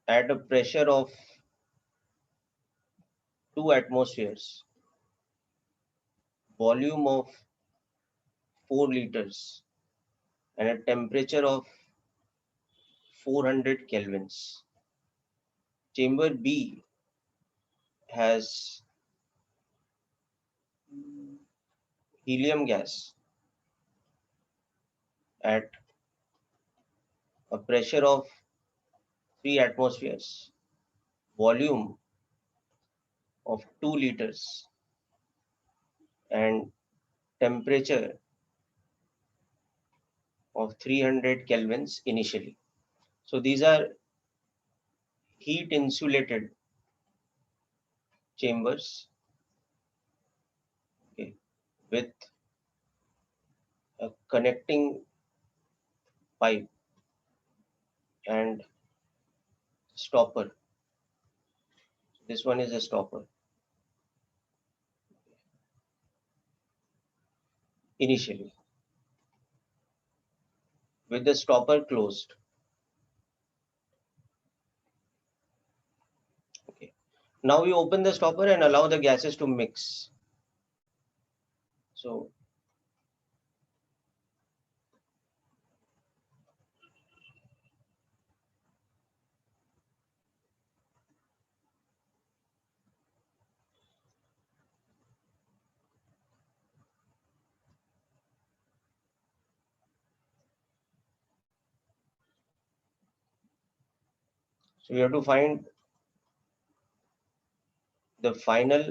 at a pressure of 2 atmospheres, volume of 4 liters, and a temperature of 400 kelvins. Chamber B has helium gas at a pressure of 3 atmospheres, volume of 2 liters, and temperature of 300 kelvins initially. So these are heat insulated chambers, okay, with a connecting pipe and stopper. This one is a stopper initially with the stopper closed. Okay. Now we open the stopper and allow the gases to mix. So we have to find the final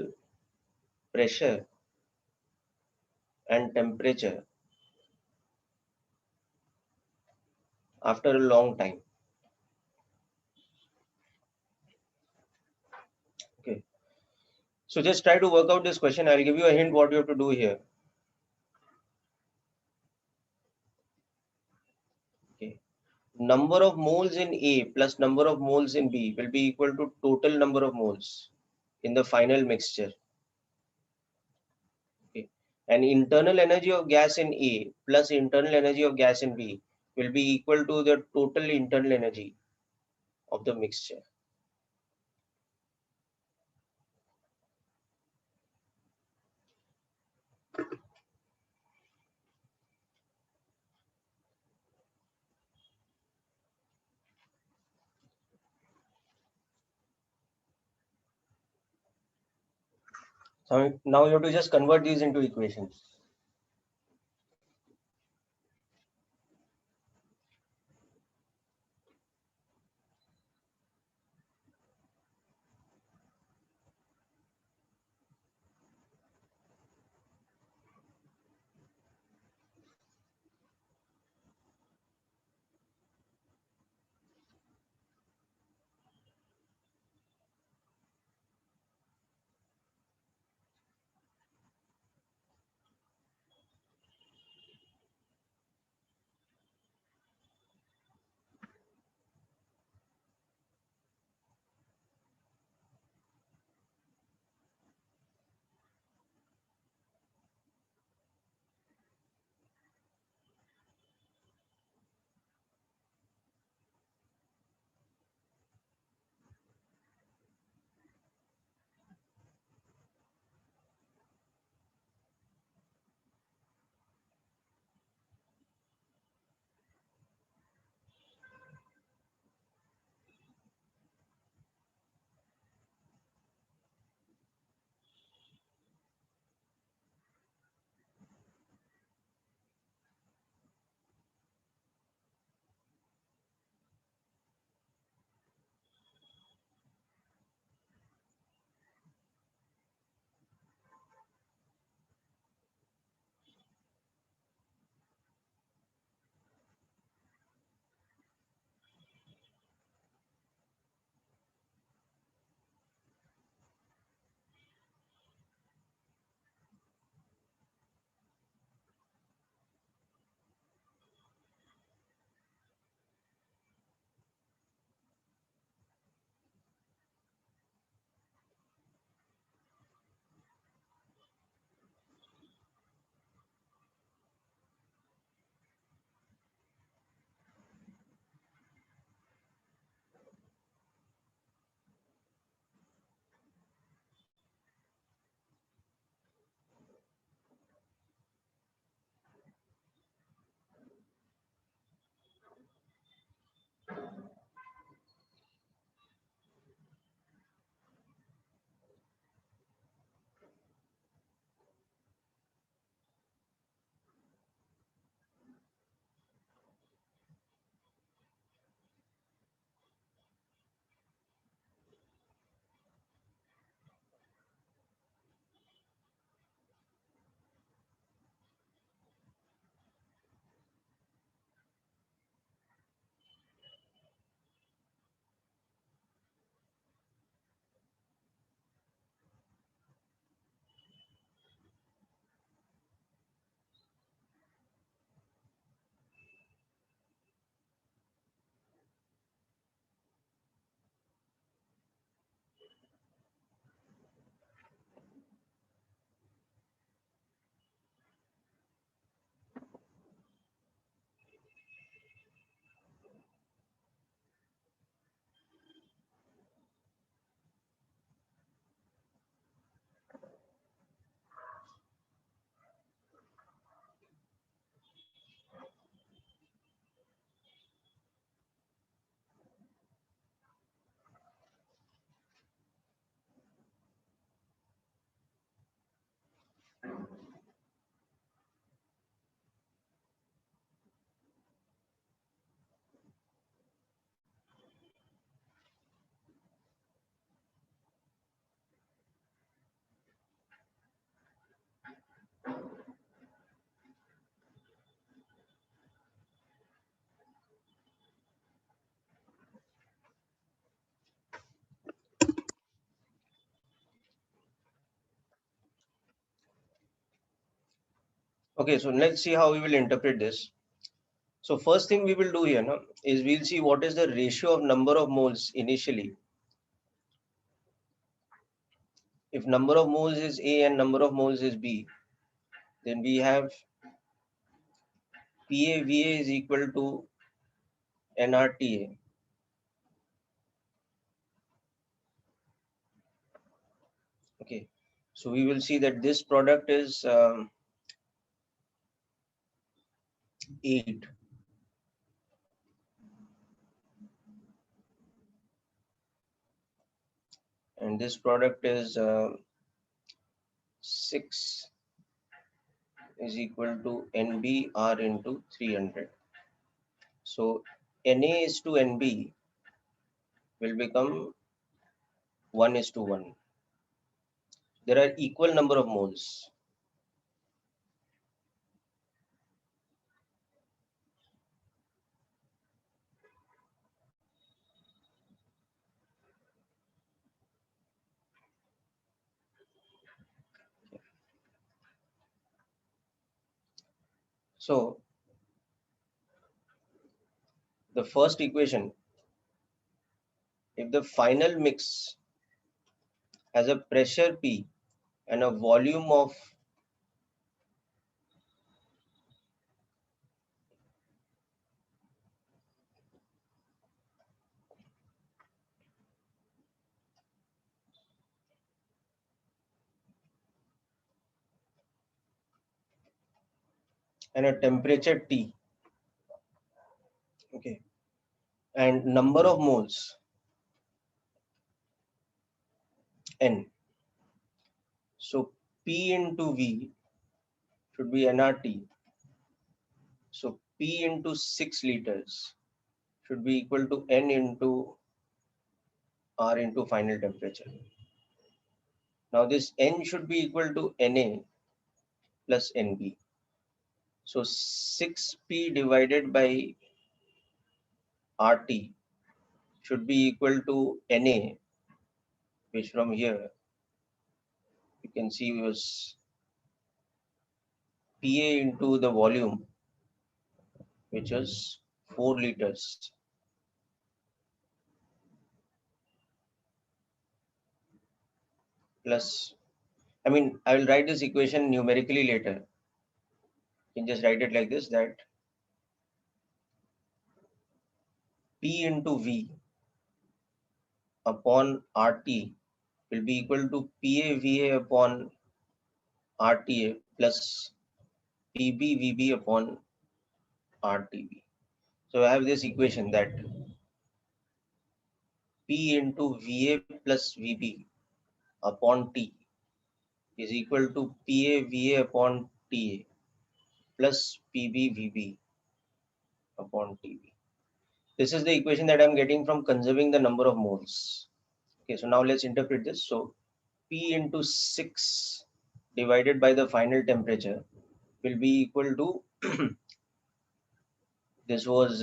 pressure and temperature after a long time. Okay. So just try to work out this question. I'll give you a hint what you have to do here. Okay. Number of moles in A plus number of moles in B will be equal to total number of moles in the final mixture. Okay. And internal energy of gas in A plus internal energy of gas in B will be equal to the total internal energy of the mixture. So now you have to just convert these into equations. Okay, so let's see how we will interpret this. So first thing we will do here now is we'll see what is the ratio of number of moles initially. If number of moles is A and number of moles is B, then we have PAVA is equal to NRTA. Okay, so we will see that this product is 8, and this product is 6 is equal to NBR into 300. So Na is to Nb will become 1 is to 1. There are equal number of moles. So the first equation, if the final mix has a pressure P and a volume of and a temperature T, okay, and number of moles N. So P into V should be nRT. So P into 6 liters should be equal to N into R into final temperature. Now this N should be equal to Na plus Nb. So 6P divided by RT should be equal to Na, which from here you can see was Pa into the volume, which is 4 liters, plus, I mean, I will write this equation numerically later. You can just write it like this, that P into V upon RT will be equal to PAVA upon RTA plus PBVB upon RTB. So I have this equation that P into VA plus VB upon T is equal to PAVA upon TA plus PBVB upon TB. This is the equation that I'm getting from conserving the number of moles. Okay, so now let's interpret this. So P into 6 divided by the final temperature will be equal to this was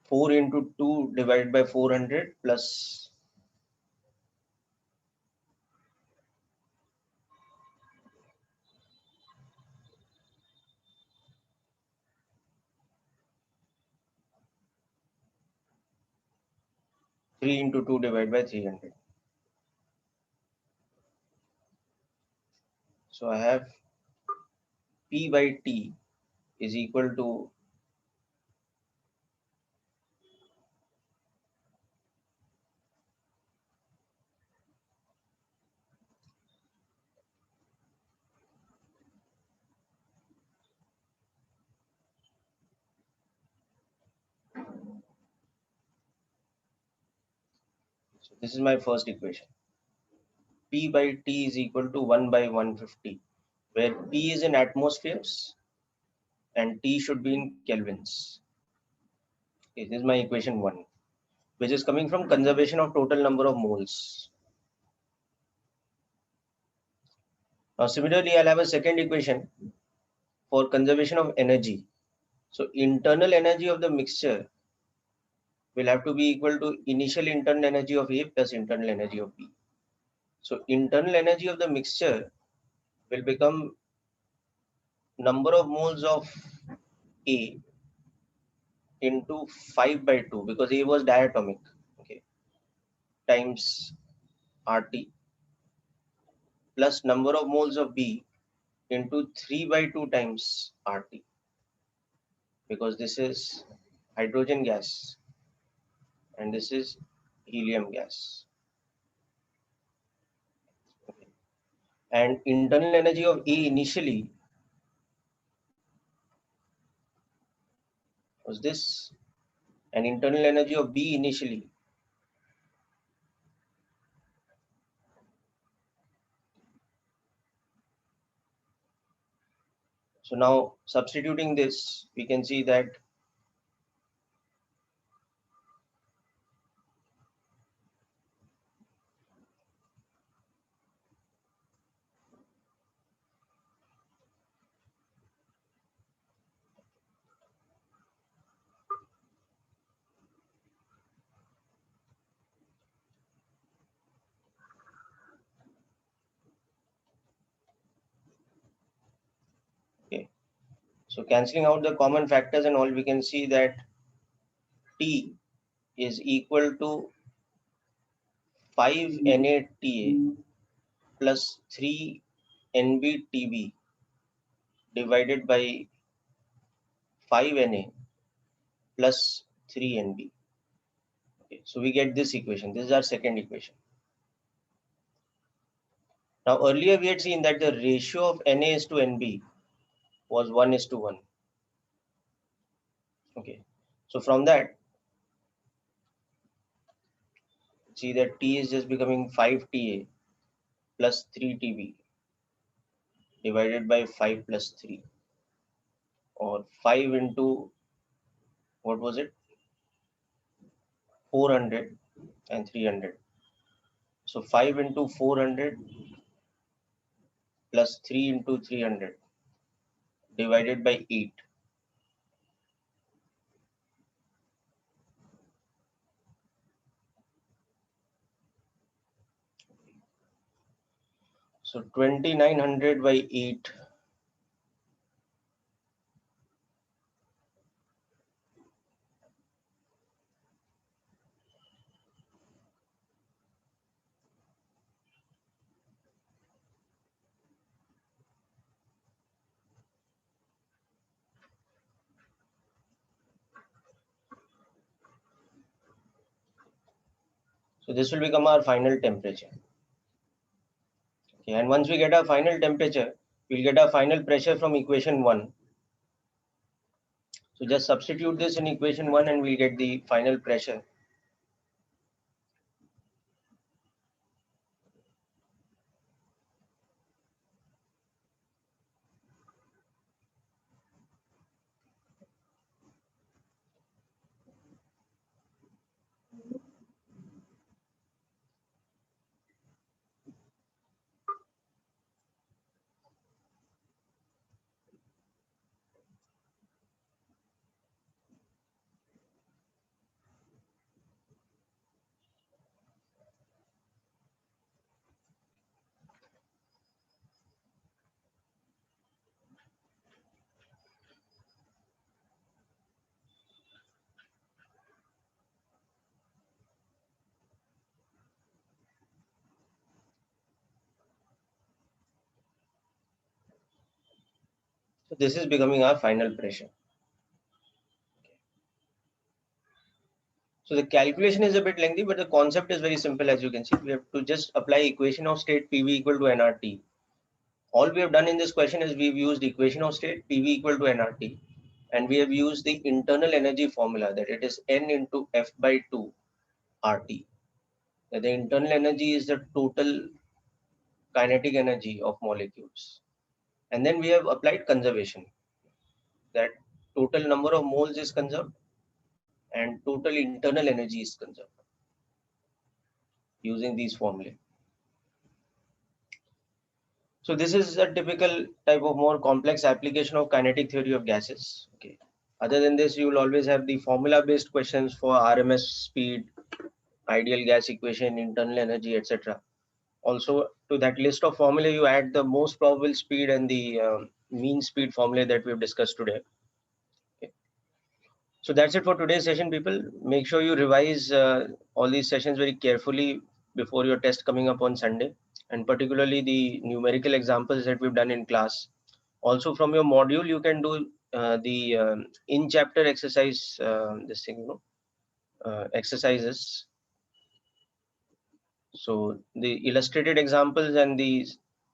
4 into 2 divided by 400 plus 3 into 2 divided by 300. So I have P by T is equal to 'So this is my first equation. P by T is equal to 1 by 150, where P is in atmospheres and T should be in kelvins. Okay, this is my equation 1, which is coming from conservation of total number of moles. Now similarly, I'll have a second equation for conservation of energy. So internal energy of the mixture will have to be equal to initial internal energy of A plus internal energy of B. So internal energy of the mixture will become number of moles of A into 5 by 2, because A was diatomic, okay, times RT, plus number of moles of B into 3 by 2 times RT, because this is hydrogen gas and this is helium gas. Okay. And internal energy of A initially was this, and internal energy of B initially. So now substituting this, we can see that okay. So cancelling out the common factors and all, we can see that T is equal to 5 NaTA plus 3 NbTb divided by 5 Na plus 3 Nb. Okay, so we get this equation. This is our second equation. Now earlier we had seen that the ratio of Na is to Nb was 1:1. Okay, so from that, see that T is just becoming 5Ta plus 3Tb divided by 5 plus 3, or 5 into, what was it, 400 and 300. So 5 into 400 plus 3 into 300 divided by 8. So 2900 by 8. So this will become our final temperature. Okay, and once we get our final temperature, we'll get our final pressure from equation 1. So just substitute this in equation 1 and we'll get the final pressure. So this is becoming our final pressure. So the calculation is a bit lengthy, but the concept is very simple. As you can see, we have to just apply equation of state PV equal to nRT. All we have done in this question is we've used equation of state PV equal to nRT, and we have used the internal energy formula, that it is N into F by 2 RT. That the internal energy is the total kinetic energy of molecules. And then we have applied conservation, that total number of moles is conserved and total internal energy is conserved using these formulae. So this is a typical type of more complex application of kinetic theory of gases. Okay. Other than this, you will always have the formula based questions for RMS speed, ideal gas equation, internal energy, etc. Also to that list of formula, you add the most probable speed and the mean speed formula that we've discussed today. Okay. So that's it for today's session, people. Make sure you revise all these sessions very carefully before your test coming up on Sunday, and particularly the numerical examples that we've done in class. Also from your module, you can do the in chapter exercise, this thing, exercises. So the illustrated examples and the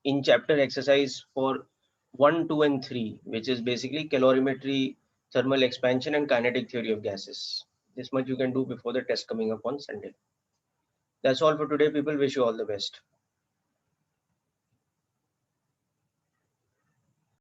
in chapter exercise for 1, 2, and 3, which is basically calorimetry, thermal expansion, and kinetic theory of gases. This much you can do before the test coming up on Sunday. That's all for today, people. Wish you all the best.